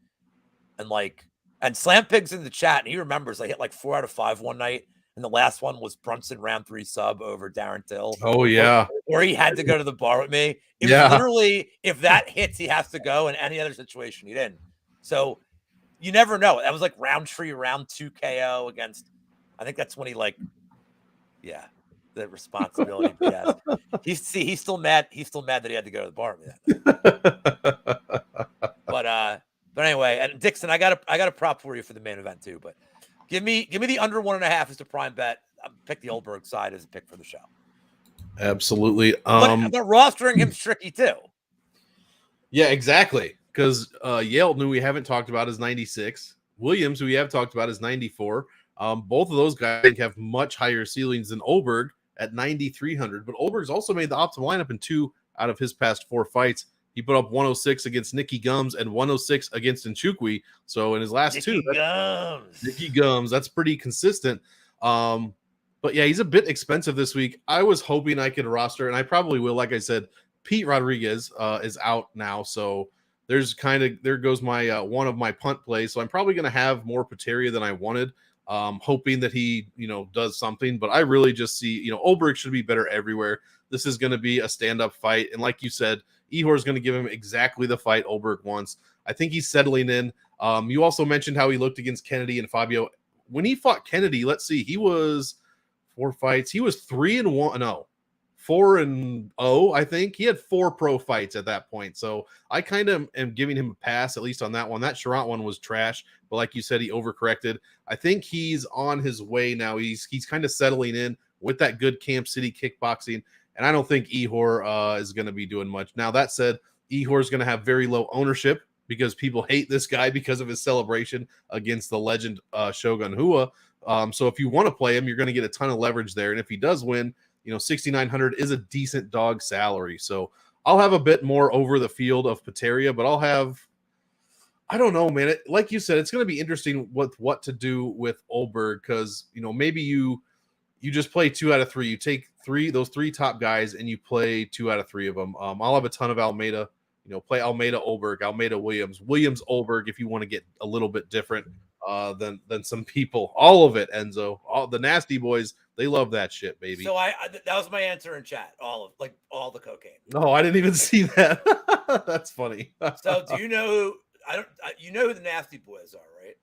And Slam Pig's in the chat, and he remembers I hit like 4 out of 5 one night. And the last one was Brunson round 3 sub over Darren Till. Oh, yeah. Where he had to go to the bar with me. It was literally, if that hits, he has to go. In any other situation, he didn't. So you never know. That was like Roundtree, round 2 KO against, I think that's when he the responsibility. Yes. He's still mad. He's still mad that he had to go to the bar with that. But anyway, and Dixon, I got a prop for you for the main event too. But give me the under 1.5 as the prime bet. I'll pick the Oberg side as a pick for the show. Absolutely. But rostering him's tricky too. Yeah, exactly. Because Yale, who we haven't talked about, is 96. Williams, who we have talked about, is 94. Both of those guys I think have much higher ceilings than Oberg at 9,300. But Oberg's also made the optimal lineup in 2 out of his past 4 fights. He put up 106 against Nicky Gums and 106 against Chikwu. So in his last Nicky 2, Nicky Gums, that's pretty consistent. But yeah, he's a bit expensive this week. I was hoping I could roster, and I probably will. Like I said, Pete Rodriguez is out now, so there goes my one of my punt plays. So I'm probably going to have more Pateria than I wanted, hoping that he does something. But I really just see Oberg should be better everywhere. This is going to be a stand-up fight, and like you said, Ehore is going to give him exactly the fight Oberg wants. I think he's settling in. You also mentioned how he looked against Kennedy and Fabio. When he fought Kennedy, let's see, he was 4 fights. He was 3-1. No, 4-0. I think he had 4 pro fights at that point. So I kind of am giving him a pass, at least on that one. That Charlotte one was trash, but like you said, he overcorrected. I think he's on his way now. He's kind of settling in with that good Camp City kickboxing. And I don't think Ehore is going to be doing much. Now, that said, Ehore is going to have very low ownership because people hate this guy because of his celebration against the legend Shogun Hua. So if you want to play him, you're going to get a ton of leverage there. And if he does win, 6,900 is a decent dog salary. So I'll have a bit more over the field of Pateria, but I don't know, man. Like you said, it's going to be interesting with what to do with Oberg because, maybe you just play 2 out of 3. You take those 3 top guys and you play 2 out of 3 of them. I'll have a ton of Almeida, play Almeida, Oberg, Almeida, Williams, Oberg, if you want to get a little bit different than some people. All of it, Enzo. All the nasty boys, they love that shit, baby. So that was my answer in chat. All the cocaine. No, I didn't even see that. That's funny. So do you know you know who the nasty boys are, right?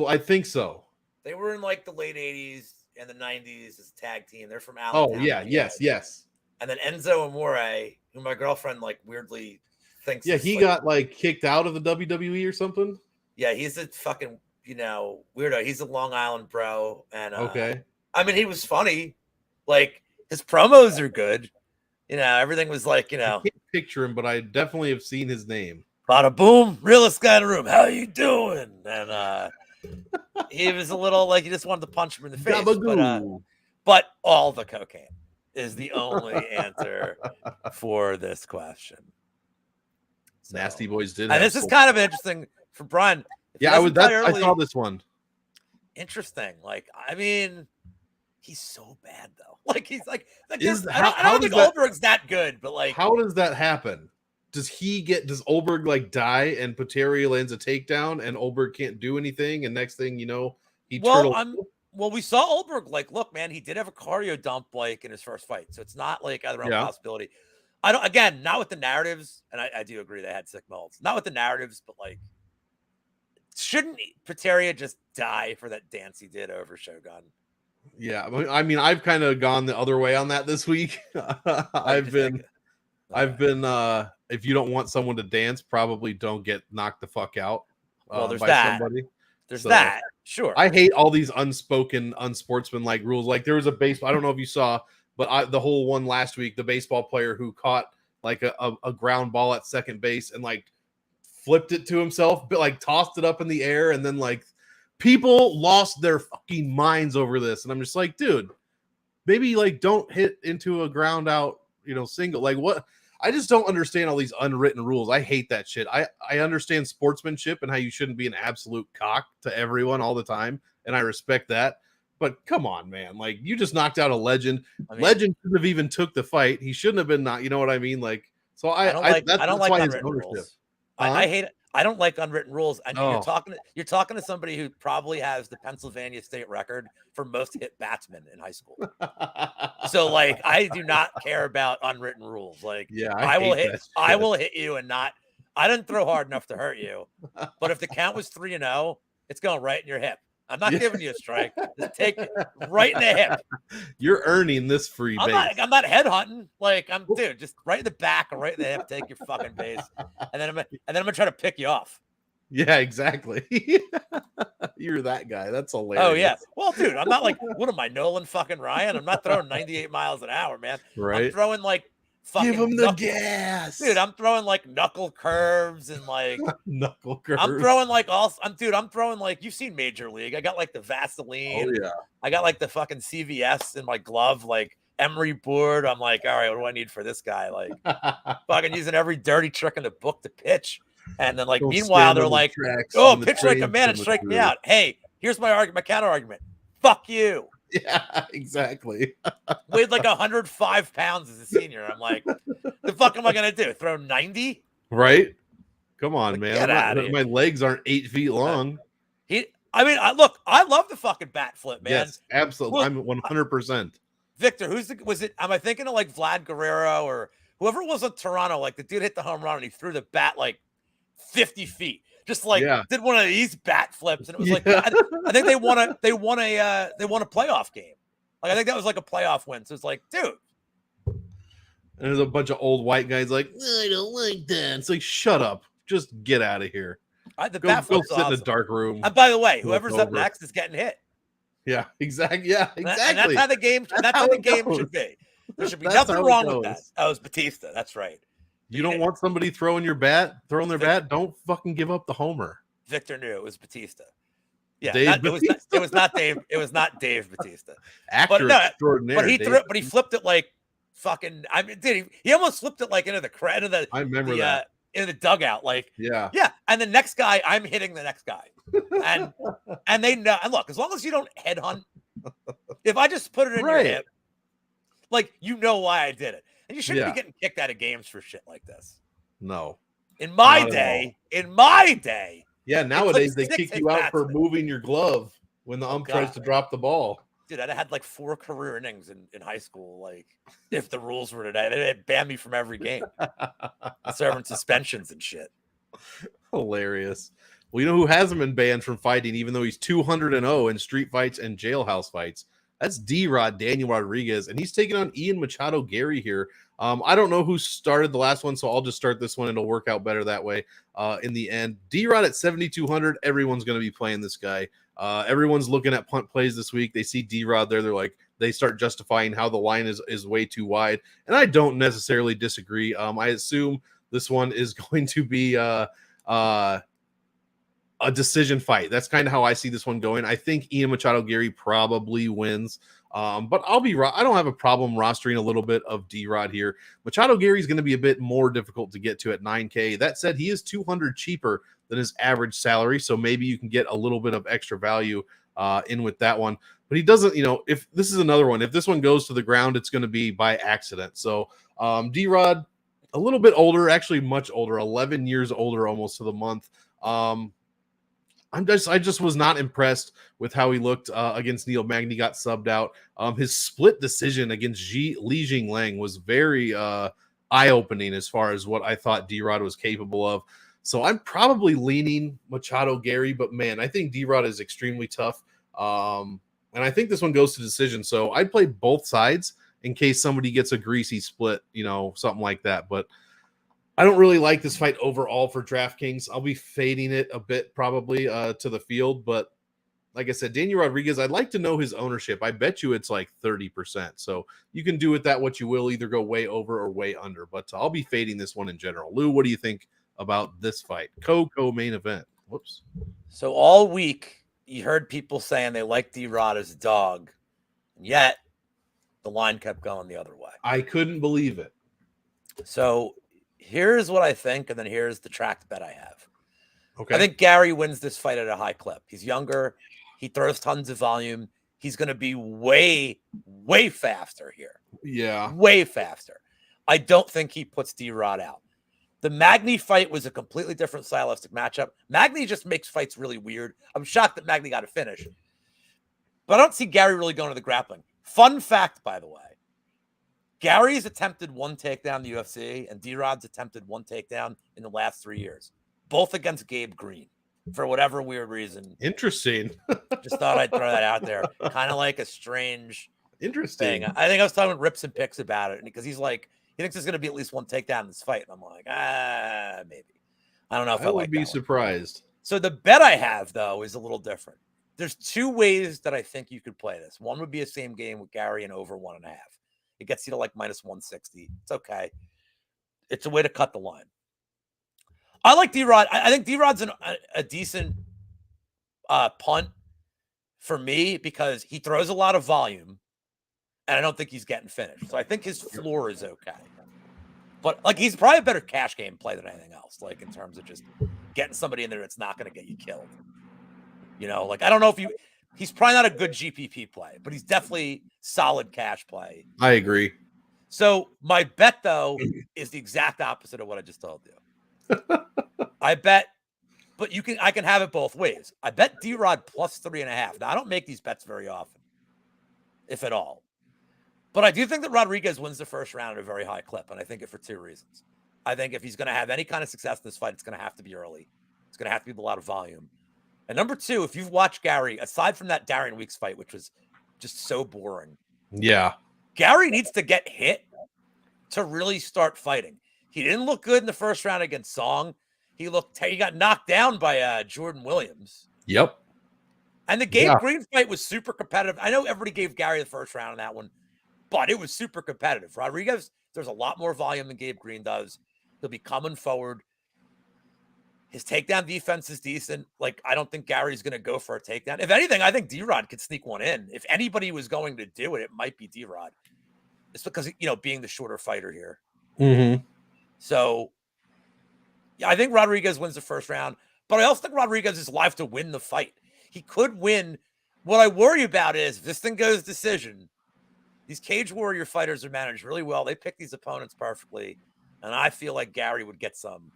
I think so. They were in like the late 80s and the 90s as a tag team. They're from Allentown. Oh, yeah, yes. And then Enzo Ehore, who my girlfriend weirdly thinks. Yeah, he got kicked out of the WWE or something. Yeah, he's a fucking weirdo. He's a Long Island bro, and okay. I mean, he was funny. His promos are good. Everything was I can't picture him, but I definitely have seen his name. Bada boom, realest guy in the room. How you doing? And he was a little you just wanted to punch him in the face. But all the cocaine is the only answer for this question. So, Nasty Boys did. And this is kind of interesting for Brian. Yeah, I saw this one. Interesting. Like, I mean, he's so bad though. Like, he's like I don't think Oberg's that good, but like, how does that happen? Does Oberg like die and Peteria lands a takedown and Oberg can't do anything? And next thing you know, well, we saw Oberg, like, look, man, he did have a cardio dump like in his first fight. So it's not like out of the realm of possibility. Not with the narratives, and I do agree they had sick molds. Not with the narratives, but like, shouldn't Peteria just die for that dance he did over Shogun? Yeah, I mean, I've kind of gone the other way on that this week. I've been if you don't want someone to dance, probably don't get knocked the fuck out. Well, there's that. Somebody. There's that. Sure. I hate all these unspoken, unsportsmanlike rules. Like there was a baseball. I don't know if you saw, but the whole one last week, the baseball player who caught like a ground ball at second base and like flipped it to himself, but like tossed it up in the air, and then like people lost their fucking minds over this. And I'm just like, dude, maybe like don't hit into a ground out, single. Like what? I just don't understand all these unwritten rules. I hate that shit. I understand sportsmanship and how you shouldn't be an absolute cock to everyone all the time, and I respect that. But come on, man. Like, you just knocked out a legend. Legend shouldn't have even took the fight. He shouldn't have been you know what I mean? Like, so I don't like unwritten rules. I hate it. I don't like unwritten rules. And you're talking to somebody who probably has the Pennsylvania state record for most hit batsmen in high school. So like, I do not care about unwritten rules. Like, yeah, I will hit you and not. I didn't throw hard enough to hurt you, but if the count was 3-0, it's going right in your hip. I'm not giving you a strike. Just take it right in the hip. You're earning this free base. I'm not headhunting. Like, dude, just right in the back or right in the hip. Take your fucking base, and then I'm gonna try to pick you off. Yeah, exactly. You're that guy. That's hilarious. Oh yeah. Well, dude, I'm not like, what am I, Nolan fucking Ryan? I'm not throwing 98 miles an hour, man. Right. I'm throwing like fucking give him the gas, dude. I'm throwing like knuckle curves and like knuckle curves. I'm throwing like I'm throwing like, you've seen Major League. I got like the Vaseline. Oh yeah. I got like the fucking CVS in my glove, like Emery board. I'm like, all right, what do I need for this guy? Like fucking using every dirty trick in the book to pitch. And then like, meanwhile, they're like, oh, pitch like a man and strike me out. Hey, here's my argument, my counter argument. Fuck you. Yeah, exactly. Weighed like 105 pounds as a senior. I'm like, the fuck am I gonna do? Throw 90? Right? Come on, like, man. My legs aren't 8 feet long. I love the fucking bat flip, man. Yes, absolutely. I'm 100%. Victor, am I thinking of like Vlad Guerrero or whoever it was in Toronto? Like the dude hit the home run and he threw the bat like 50 feet. Just like did one of these bat flips, and it was like, I think they won a playoff game. Like I think that was like a playoff win. So it's like, dude. And there's a bunch of old white guys like, I don't like that. It's like, shut up, just get out of here. Go sit in a dark room. And by the way, whoever's up next is getting hit. Yeah, exactly. Yeah, exactly. And that's how the game. That's how the game should be. There should be nothing wrong with that. That was Batista. That's right. You don't want somebody throwing their bat. Don't fucking give up the homer. Victor knew it was Batista. Yeah, it was not Dave. It was not Dave Batista. Actor extraordinaire. But he flipped it like fucking. I mean, he almost flipped it like into the I remember that. In the dugout, like yeah. And the next guy, I'm hitting the next guy, and they know. And look, as long as you don't headhunt, if I just put it in your hip, like you know why I did it. And you shouldn't be getting kicked out of games for shit like this. No. In my day. Yeah, nowadays they kick you out for moving your glove when the ump tries to drop the ball. Dude, I'd have had like 4 career innings in high school. Like, if the rules were today, they'd ban me from every game. Serving suspensions and shit. Hilarious. Well, you know who hasn't been banned from fighting, even though he's 200-0 in street fights and jailhouse fights? That's D-Rod, Daniel Rodriguez, and he's taking on Ian Machado Gary here. I don't know who started the last one, so I'll just start this one. It'll work out better that way in the end. D-Rod at 7,200. Everyone's going to be playing this guy. Everyone's looking at punt plays this week. They see D-Rod there. They're like, they start justifying how the line is way too wide. And I don't necessarily disagree. I assume this one is going to be a decision fight. That's kind of how I see this one going. I think Ian Machado Gary probably wins. But I don't have a problem rostering a little bit of D-Rod here. Machado Gary's going to be a bit more difficult to get to at 9K. That said, he is 200 cheaper than his average salary, so maybe you can get a little bit of extra value in with that one. But he doesn't, if this is another one, if this one goes to the ground, it's going to be by accident. So D-Rod, a little bit older, actually much older, 11 years older almost to the month. I just was not impressed with how he looked against Neil Magny, got subbed out. His split decision against Li Jinglang was very eye-opening as far as what I thought D-Rod was capable of. So I'm probably leaning Machado Gary, but man, I think D-Rod is extremely tough. And I think this one goes to decision. So I'd play both sides in case somebody gets a greasy split, something like that. But I don't really like this fight overall for DraftKings. I'll be fading it a bit probably to the field. But like I said, Daniel Rodriguez, I'd like to know his ownership. I bet you it's like 30%. So you can do with that what you will, either go way over or way under. But I'll be fading this one in general. Lou, what do you think about this fight? Co-main event. Whoops. So all week, you heard people saying they like D-Rod as a dog, and yet the line kept going the other way. I couldn't believe it. So here's what I think, and then here's the tracked bet I have. Okay. I think Gary wins this fight at a high clip. He's younger. He throws tons of volume. He's going to be way, way faster here. Yeah. Way faster. I don't think he puts D-Rod out. The Magny fight was a completely different stylistic matchup. Magny just makes fights really weird. I'm shocked that Magny got a finish. But I don't see Gary really going to the grappling. Fun fact, by the way. Gary's attempted one takedown in the UFC, and D-Rod's attempted one takedown in the last 3 years. Both against Gabe Green, for whatever weird reason. Interesting. Just thought I'd throw that out there. Kind of like a strange Interesting thing. I think I was talking with Rips and Picks about it, because he's like, he thinks there's going to be at least one takedown in this fight. And I'm like, maybe. I don't know if I would like be that surprised. one. So the bet I have, though, is a little different. There's two ways that I think you could play this. One would be a same game with Gary and over 1.5. It gets you to like minus 160. It's okay. It's a way to cut the line. I like D-Rod. I think D-Rod's a decent punt for me because he throws a lot of volume, and I don't think he's getting finished. So I think his floor is okay. But like he's probably a better cash game play than anything else, like in terms of just getting somebody in there that's not going to get you killed. Like I don't know if he's probably not a good GPP play, but he's definitely solid cash play. I agree. So my bet, though, is the exact opposite of what I just told you. I bet, but I can have it both ways. I bet D-Rod plus 3.5. Now, I don't make these bets very often, if at all. But I do think that Rodriguez wins the first round at a very high clip, and I think it for two reasons. I think if he's going to have any kind of success in this fight, it's going to have to be early. It's going to have to be with a lot of volume. And number two, if you've watched Gary, aside from that Darian Weeks fight, which was just so boring. Yeah. Gary needs to get hit to really start fighting. He didn't look good in the first round against Song. He got knocked down by Jordan Williams. Yep. And the Gabe Green fight was super competitive. I know everybody gave Gary the first round in that one, but it was super competitive. Rodriguez, there's a lot more volume than Gabe Green does. He'll be coming forward. His takedown defense is decent. Like, I don't think Gary's going to go for a takedown. If anything, I think D-Rod could sneak one in. If anybody was going to do it, it might be D-Rod. It's because, being the shorter fighter here. Mm-hmm. So, yeah, I think Rodriguez wins the first round, but I also think Rodriguez is live to win the fight. He could win. What I worry about is if this thing goes decision, these Cage Warrior fighters are managed really well. They pick these opponents perfectly, and I feel like Gary would get some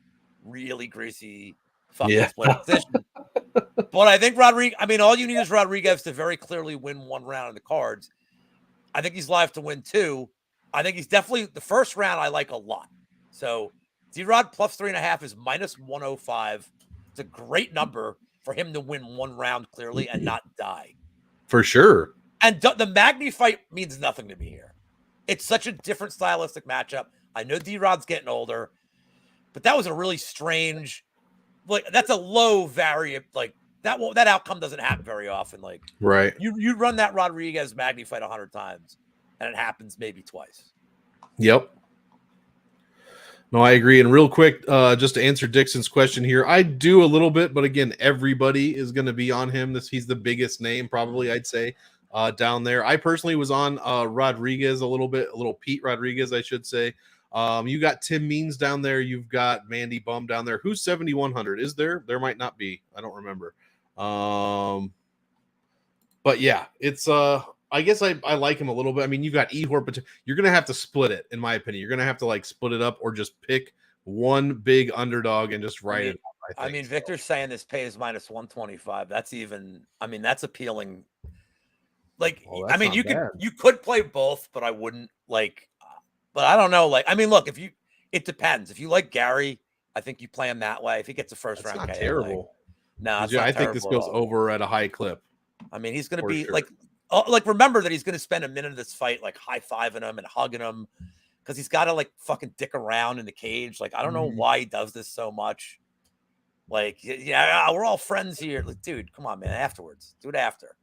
really greasy fucking split decision. But I think all you need is Rodriguez to very clearly win one round in the cards. I think he's live to win two. I think he's definitely the first round I like a lot. So D-Rod plus 3.5 is minus 105. It's a great number for him to win one round clearly and not die. For sure. And the Magny fight means nothing to me here. It's such a different stylistic matchup. I know D-Rod's getting older, but that was a really strange, that's a low variable. Like that outcome doesn't happen very often. Like, right. You run that Rodriguez Magny fight 100 times and it happens maybe twice. Yep. No, I agree. And real quick, just to answer Dixon's question here, I do a little bit, but again, everybody is going to be on him. He's the biggest name, probably, I'd say. down there. I personally was on Rodriguez a little Pete Rodriguez, I should say. You got Tim Means down there. You've got Mandy Bum down there. Who's 7,100? Is there? There might not be. I don't remember. But yeah, it's I guess I like him a little bit. I mean, you got Ehore, but you're gonna have to split it, in my opinion. You're gonna have to like split it up or just pick one big underdog and just write it up, I mean, Victor's saying this pays -125. That's that's appealing. Like, I mean, you could play both, but I wouldn't like. But I don't know. Like, I mean, look, it depends. If you like Gary, I think you play him that way. If he gets a first round, not terrible. No, I think this goes over at a high clip. I mean, he's going to be like, remember that he's going to spend a minute of this fight like high fiving him and hugging him because he's got to like fucking dick around in the cage. Like, I don't know why he does this so much. Like, yeah, we're all friends here. Like, dude, come on, man. Afterwards, do it after.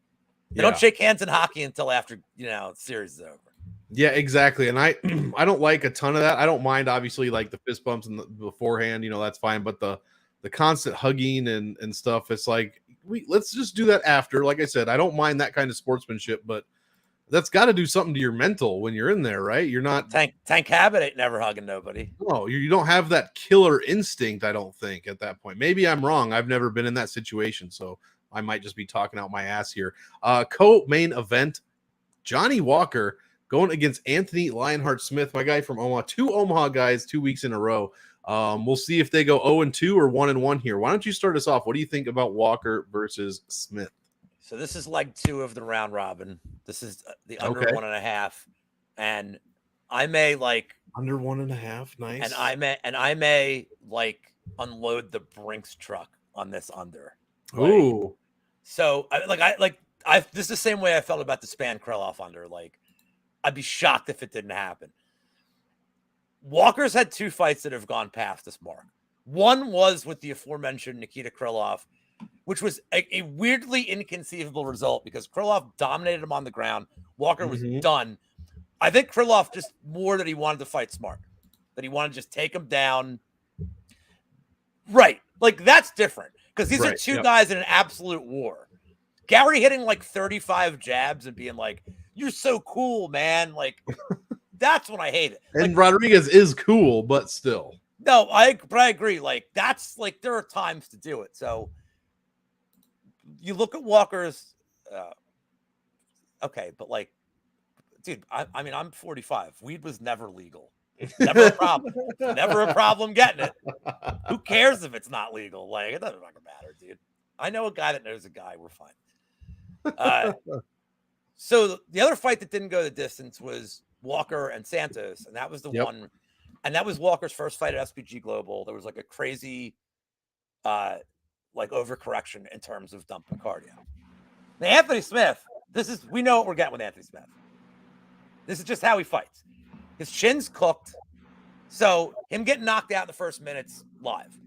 They don't shake hands in hockey until after the series is over. Yeah, exactly. And I don't like a ton of that. I don't mind obviously like the fist bumps and the beforehand, that's fine. But the constant hugging and stuff, it's like let's just do that after. Like I said, I don't mind that kind of sportsmanship, but that's got to do something to your mental when you're in there, right? You're not Tank Habit ain't never hugging nobody. No, you don't have that killer instinct, I don't think, at that point. Maybe I'm wrong. I've never been in that situation, so I might just be talking out my ass here. Co-main event, Johnny Walker going against Anthony Lionheart Smith, my guy from Omaha. 2 Omaha guys 2 weeks in a row. We'll see if they go 0-2 or 1-1 here. Why don't you start us off? What do you think about Walker versus Smith? So this is leg 2 of the round robin. This is the under 1.5, and I may like under 1.5. Nice. And I may like unload the Brinks truck on this under. Ooh. So this is the same way I felt about the Span Krylov under. Like, I'd be shocked if it didn't happen. Walker's had 2 fights that have gone past this mark. One was with the aforementioned Nikita Krylov, which was a weirdly inconceivable result because Krylov dominated him on the ground. Walker was done. I think Krylov just more that he wanted to fight smart, that he wanted to just take him down. Right. Like, that's different because these are 2 guys in an absolute war. Gary hitting like 35 jabs and being like, "You're so cool, man." Like, that's when I hate it. And Rodriguez is cool, but still. No, I agree. Like, that's like, there are times to do it. So you look at Walker's, okay, but like, dude, I mean, I'm 45. Weed was never legal. Never a problem. Never a problem getting it. Who cares if it's not legal? Like, it doesn't fucking matter, dude. I know a guy that knows a guy. We're fine. So the other fight that didn't go the distance was Walker and Santos, and that was the one, and that was Walker's first fight at SPG Global. There was like a crazy, like overcorrection in terms of dumping cardio. Now, Anthony Smith, we know what we're getting with Anthony Smith. This is just how he fights. His chin's cooked, so him getting knocked out in the first minute's live.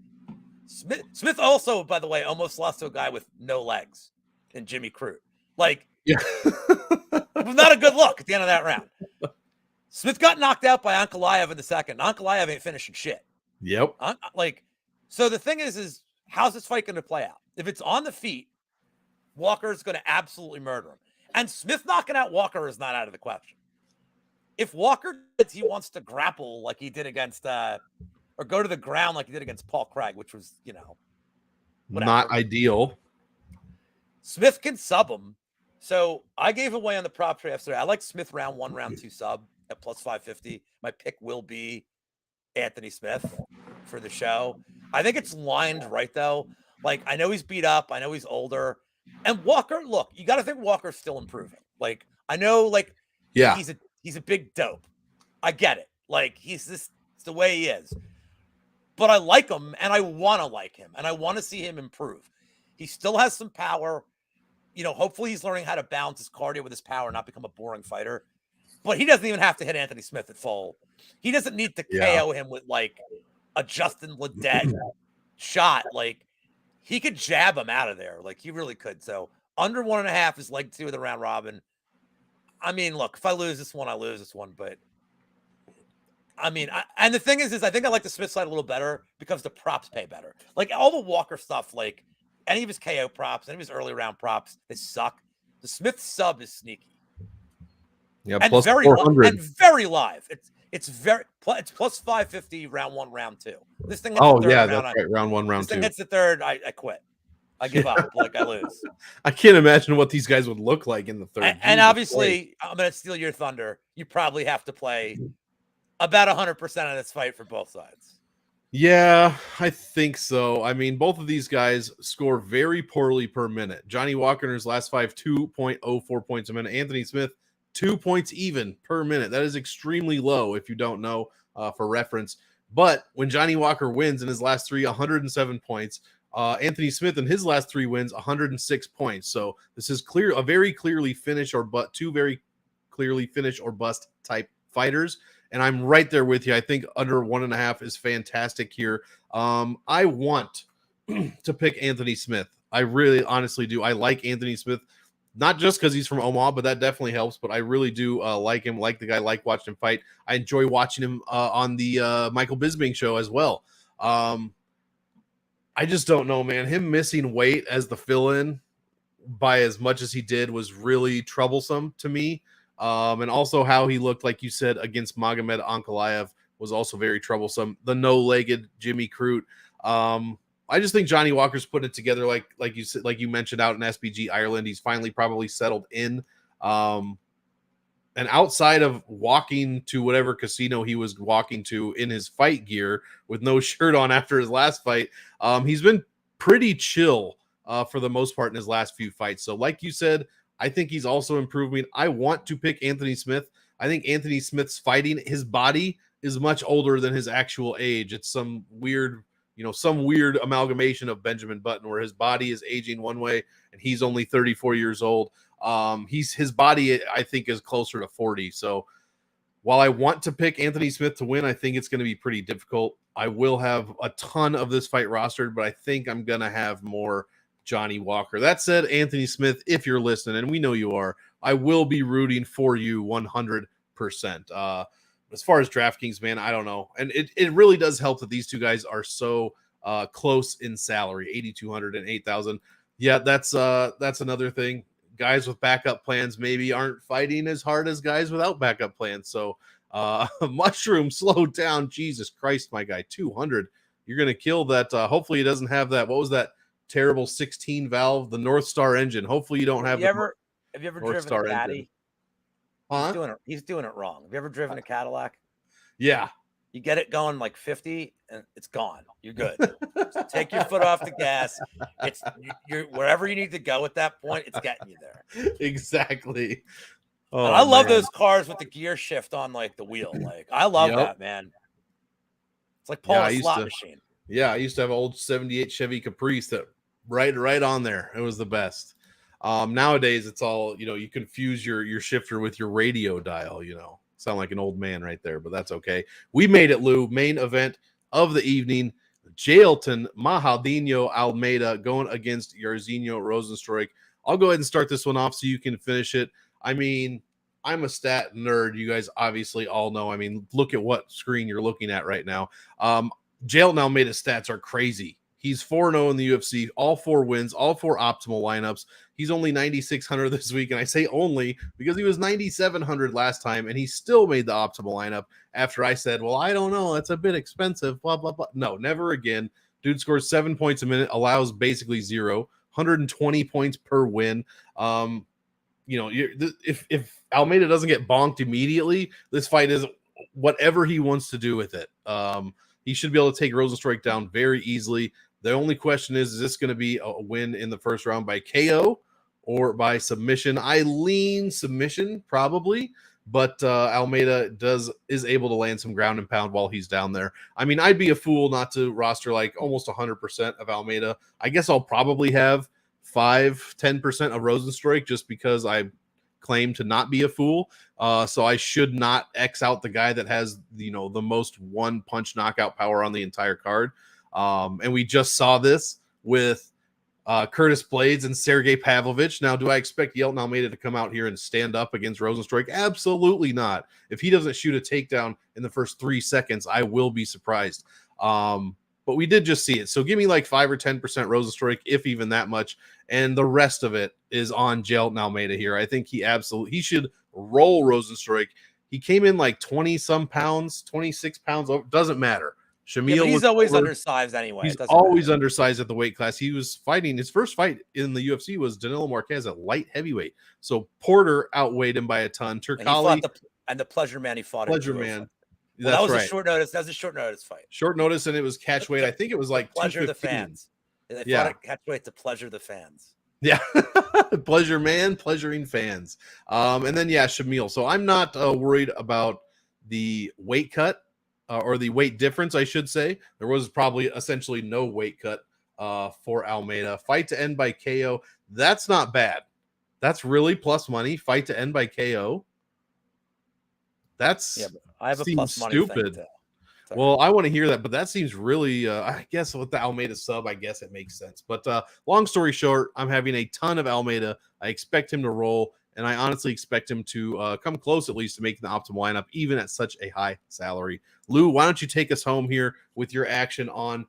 Smith also, by the way, almost lost to a guy with no legs in Jimmy Crute. Like, it was not a good look at the end of that round. Smith got knocked out by Ankalaev in the second. Ankalaev ain't finishing shit. Yep. So the thing is how's this fight going to play out? If it's on the feet, Walker's going to absolutely murder him. And Smith knocking out Walker is not out of the question. If Walker he wants to grapple like he did against or go to the ground like he did against Paul Craig, which was, whatever. Not ideal. Smith can sub him. So I gave away on the prop trade yesterday. I like Smith round 1, round 2 sub at plus 550. My pick will be Anthony Smith for the show. I think it's lined right, though. Like, I know he's beat up. I know he's older. And Walker, look, you got to think Walker's still improving. Like, I know, like, he's a big dope. I get it. Like, it's the way he is. But I like him, and I want to like him, and I want to see him improve. He still has some power. Hopefully he's learning how to balance his cardio with his power, not become a boring fighter. But he doesn't even have to hit Anthony Smith at full. He doesn't need to KO him with like a Justin Ledet shot. Like, he could jab him out of there. Like, he really could. So under 1.5 is leg 2 of the round robin. I mean, look, if I lose this one, I lose this one. But I mean, and the thing is I think I like the Smith side a little better because the props pay better. Like, all the Walker stuff, like any of his KO props, any of his early round props, they suck. The Smith sub is sneaky. Yeah, And plus very 400. and very live. It's plus 550 round 1, round 2. This thing hits Oh, the third yeah, round. that's right. Round 1, round 2. This thing hits the third, I quit. I give up. Like, I lose. I can't imagine what these guys would look like in the third. And obviously, I'm going to steal your thunder. You probably have to play about 100% of this fight for both sides. Yeah, I think so. I mean, both of these guys score very poorly per minute. Johnny Walker in his last 5, 2.04 points a minute. Anthony Smith, 2 points even per minute. That is extremely low if you don't know, for reference. But when Johnny Walker wins in his last 3, 107 points. Anthony Smith in his last 3 wins, 106 points. So this is a very clearly finish or but two very clearly finish or bust type fighters. And I'm right there with you. I think under 1.5 is fantastic here. I want to pick Anthony Smith. I really honestly do. I like Anthony Smith, not just because he's from Omaha, but that definitely helps. But I really do like him, like the guy, like watching him fight. I enjoy watching him on the Michael Bisping show as well. I just don't know, man. Him missing weight as the fill-in by as much as he did was really troublesome to me. And also how he looked, like you said, against Magomed Ankalaev was also very troublesome. The no-legged Jimmy Crute. I just think Johnny Walker's putting it together, like you said, like you mentioned, out in SBG Ireland. He's finally probably settled in. And outside of walking to whatever casino he was walking to in his fight gear with no shirt on after his last fight, he's been pretty chill for the most part in his last few fights. So like you said, I think he's also improving. I want to pick Anthony Smith. I think Anthony Smith's fighting, his body is much older than his actual age. It's some weird amalgamation of Benjamin Button where his body is aging one way and he's only 34 years old. His body, I think, is closer to 40. So while I want to pick Anthony Smith to win, I think it's going to be pretty difficult. I will have a ton of this fight rostered, but I think I'm going to have more Johnny Walker. That said, Anthony Smith, if you're listening, and we know you are, I will be rooting for you 100%. As far as DraftKings, man, I don't know. And it really does help that these two guys are so close in salary, 8,200 and 8,000. Yeah, that's another thing. Guys with backup plans maybe aren't fighting as hard as guys without backup plans. So Mushroom, slow down. Jesus Christ, my guy, 200. You're going to kill that. Hopefully he doesn't have that. What was that terrible 16 valve, the North Star engine? Hopefully you don't have have you ever North driven Star a Caddy? engine. Huh? He's doing it wrong. Have you ever driven a Cadillac? Yeah. You get it going like 50 and it's gone. You're good. Just take your foot off the gas. You're wherever you need to go at that point, it's getting you there. Exactly. Oh, and I love those cars with the gear shift on like the wheel. Like I love that, man. It's like pulling a slot machine. Yeah, I used to have an old 78 Chevy Caprice that right on there. It was the best. Nowadays it's all, you confuse your shifter with your radio dial, Sound like an old man right there, but that's okay. We made it, Lou. Main event of the evening. Jailton Mahaldinho Almeida going against Jairzinho Rozenstruik. I'll go ahead and start this one off so you can finish it. I mean, I'm a stat nerd. You guys obviously all know. I mean, look at what screen you're looking at right now. Jailton Almeida's stats are crazy. He's 4-0 in the UFC, all 4 wins, all 4 optimal lineups. He's only 9,600 this week, and I say only because he was 9,700 last time, and he still made the optimal lineup after I said, well, I don't know, that's a bit expensive, blah, blah, blah. No, never again. Dude scores 7 points a minute, allows basically 0, 120 points per win. If Almeida doesn't get bonked immediately, this fight is whatever he wants to do with it. He should be able to take Rozenstruik down very easily. The only question is this going to be a win in the first round by KO or by submission? I lean submission probably, but Almeida is able to land some ground and pound while he's down there. I mean, I'd be a fool not to roster like almost 100% of Almeida. I guess I'll probably have 5-10% of Rozenstruik just because I claim to not be a fool. So I should not X out the guy that has, the most one punch knockout power on the entire card. And we just saw this with Curtis Blades and Sergey Pavlovich. Now, do I expect Jailton Almeida to come out here and stand up against Rozenstruik? Absolutely not. If he doesn't shoot a takedown in the first 3 seconds, I will be surprised. but we did just see it. So give me like 5 or 10% Rosenstruik, if even that much, and the rest of it is on Jelton Almeida here. I think he should roll Rosenstruik. He came in like 20 some pounds, 26 pounds over. Doesn't matter. Shamil, but he's always undersized anyway. He's always undersized at the weight class. He was fighting, his first fight in the UFC was Danilo Marquez at light heavyweight. So Porter outweighed him by a ton. Turkali and the Pleasure Man he fought. Pleasure Man. Well, that was right. A short notice. That was a short notice fight. Short notice, and it was catch weight. I think it was like pleasure the fans. They fought it catch weight to pleasure the fans. Yeah, Pleasure Man, pleasuring fans. And then Shamil. So I'm not worried about the weight cut or the weight difference, I should say. There was probably essentially no weight cut for Almeida. Fight to end by KO. That's not bad. That's really plus money. Fight to end by KO. That's I have a plus money stupid. Well, I want to hear that, but that seems really, I guess with the Almeida sub, I guess it makes sense. But long story short, I'm having a ton of Almeida. I expect him to roll, and I honestly expect him to come close at least to making the optimal lineup, even at such a high salary. Lou, why don't you take us home here with your action on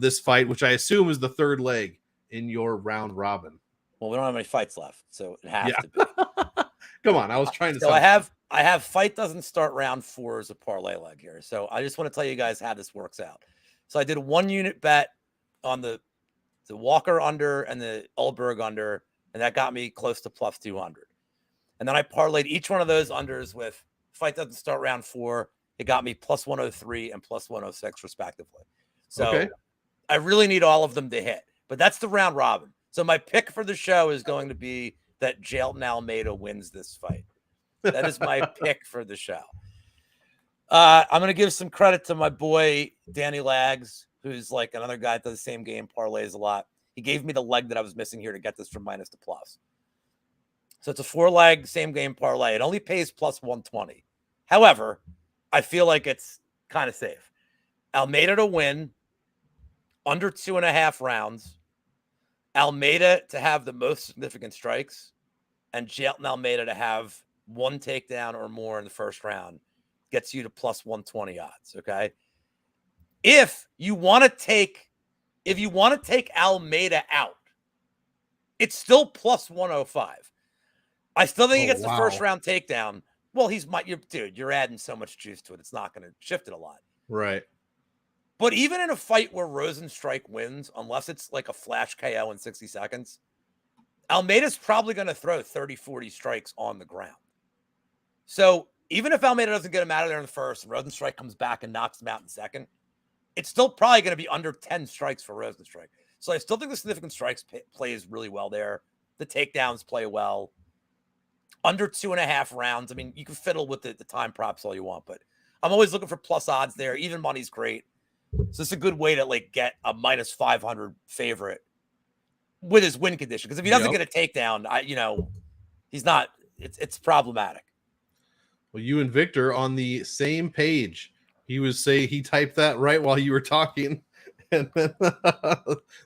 this fight, which I assume is the third leg in your round robin? Well, we don't have any fights left, so it has to be. Come on, I was trying to. So I have fight doesn't start round 4 as a parlay leg here. So I just want to tell you guys how this works out. So I did a 1 unit bet on the Walker under and the Oberg under, and that got me close to plus 200. And then I parlayed each one of those unders with fight doesn't start round 4. It got me plus 103 and plus 106 respectively. So I really need all of them to hit, but that's the round robin. So my pick for the show is going to be that Jelton Almeida wins this fight. That is my pick for the show. I'm going to give some credit to my boy, Danny Lags, who's like another guy that does the same game, parlays a lot. He gave me the leg that I was missing here to get this from minus to plus. So it's a 4-leg, same game parlay. It only pays plus 120. However, I feel like it's kind of safe. Almeida to win under 2.5 rounds. Almeida to have the most significant strikes. And Jelton Almeida to have 1 takedown or more in the first round gets you to plus 120 odds. Okay. If you want to take Almeida out, it's still plus 105. I still think he gets the first round takedown. Well, you're adding so much juice to it. It's not going to shift it a lot. Right. But even in a fight where Rosenstruik wins, unless it's like a flash KO in 60 seconds, Almeida's probably going to throw 30, 40 strikes on the ground. So even if Almeida doesn't get him out of there in the first, and Rosenstruik comes back and knocks him out in second, it's still probably going to be under 10 strikes for Rosenstruik. So I still think the significant strikes plays really well there. The takedowns play well. Under 2.5 rounds. I mean, you can fiddle with the time props all you want, but I'm always looking for plus odds there. Even money's great. So it's a good way to like get a minus 500 favorite with his win condition. Because if he doesn't get a takedown, he's not. It's problematic. Well, you and Victor on the same page. He typed that right while you were talking. And then,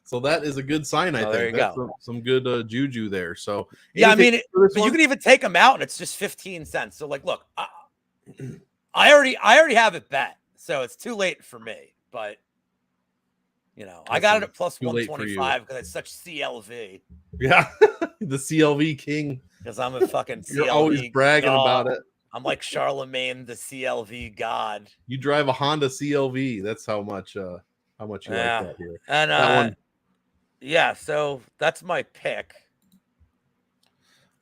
so that is a good sign, I think. There you go. Some good juju there. So yeah, I mean, but you can even take him out, and it's just 15 cents. So like, look, I already have it bet, so it's too late for me. But I got it at plus 125 because it's such CLV. Yeah, the CLV king. Because I'm a fucking CLV. You're always bragging about it. I'm like Charlemagne, the CLV god. You drive a Honda CLV. That's how much you like that here. And that one. So that's my pick.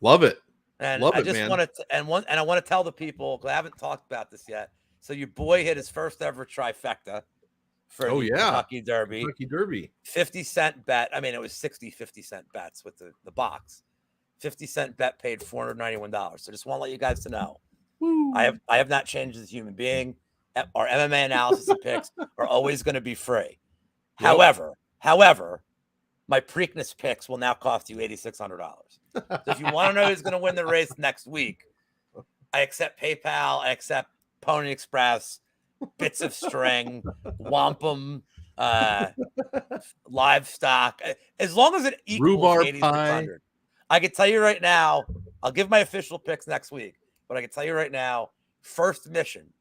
Love it. And Love I just man. want to I want to tell the people, because I haven't talked about this yet. So your boy hit his first ever trifecta for the Kentucky Derby. Kentucky Derby. 50-cent bet. I mean, it was 50-cent bets with the box. 50-cent bet paid $491. So just want to let you guys to know. Woo. I have not changed as a human being. Our MMA analysis and picks are always going to be free. Yep. However, my Preakness picks will now cost you $8,600. So if you want to know who's going to win the race next week, I accept PayPal, I accept Pony Express, bits of string, wampum, livestock, as long as it equals $8,600. I can tell you right now, I'll give my official picks next week, but I can tell you right now, first mission,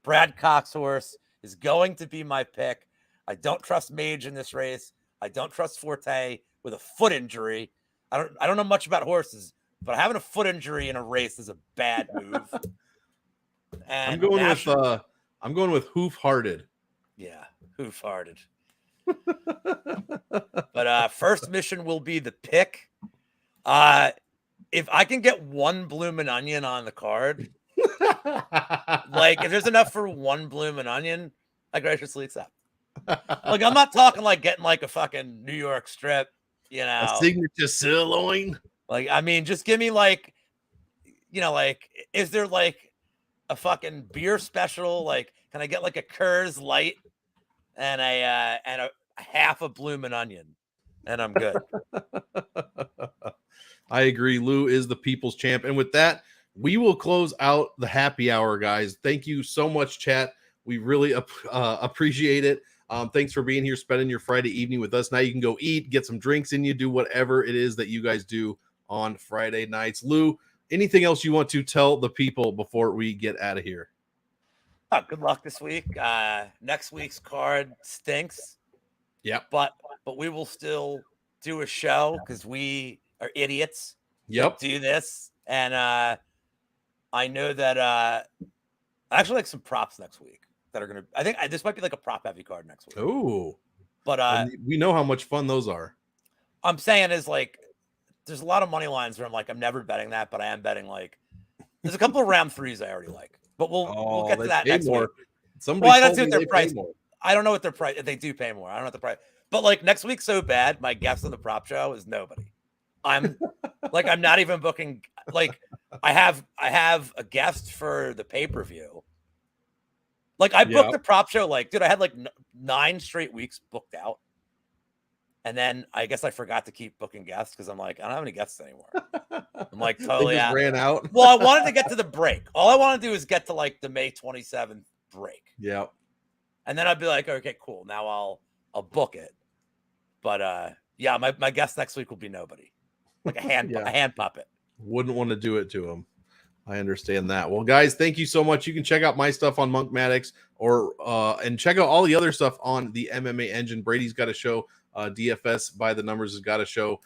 Brad Cox horse is going to be my pick. I don't trust Mage in this race. I don't trust Forte with a foot injury. I don't know much about horses, but having a foot injury in a race is a bad move. And I'm going with Hoof-Hearted. Yeah, Hoof-Hearted. But first mission will be the pick. If I can get one bloomin' onion on the card, like if there's enough for one bloomin' onion, I graciously accept. Like I'm not talking like getting like a fucking New York strip, you know, a signature sirloin. Like, I mean, just give me like, you know, like, is there like a fucking beer special? Like, can I get like a Coors Light and a half a bloomin' onion, and I'm good. I agree. Lou is the people's champ. And with that, we will close out the happy hour, guys. Thank you so much, chat. We really appreciate it. Thanks for being here, spending your Friday evening with us. Now you can go eat, get some drinks in you, do whatever it is that you guys do on Friday nights. Lou, anything else you want to tell the people before we get out of here? Good luck this week. Next week's card stinks. Yep. But we will still do a show because we are idiots. Yep. Do this. And I know that I actually like some props next week that are going to, I think this might be like a prop heavy card next week. Oh, but we know how much fun those are. I'm saying is like, there's a lot of money lines where I'm like, I'm never betting that, but I am betting like, there's a couple of round threes I already like, but we'll get to that next week. Somebody well, I don't see what their price. I don't know what their price. If they do pay more, I don't know what the price. But like next week's so bad, my guest on the prop show is nobody. I'm like, I'm not even booking. Like I have a guest for the pay-per-view. Like I booked the prop show. Like, dude, I had like 9 straight weeks booked out. And then I guess I forgot to keep booking guests because I'm like, I don't have any guests anymore. I'm like totally out. Ran out. Well, I wanted to get to the break. All I want to do is get to like the May 27th break. Yeah. And then I'd be like, okay, cool. Now I'll book it. But yeah, my guest next week will be nobody. Like a hand puppet. Wouldn't want to do it to him. I understand that. Well, guys, thank you so much. You can check out my stuff on MonkMMATics and check out all the other stuff on the MMA Engine. Brady's got a show. DFS by the numbers has got a show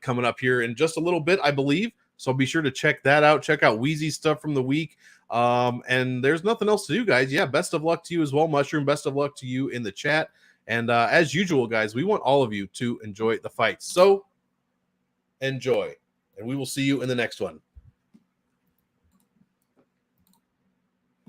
coming up here in just a little bit, I believe. So be sure to check that out. Check out Wheezy's stuff from the week. And there's nothing else to do, guys. Yeah, best of luck to you as well, Mushroom. Best of luck to you in the chat. And as usual, guys, we want all of you to enjoy the fight. So enjoy, and we will see you in the next one.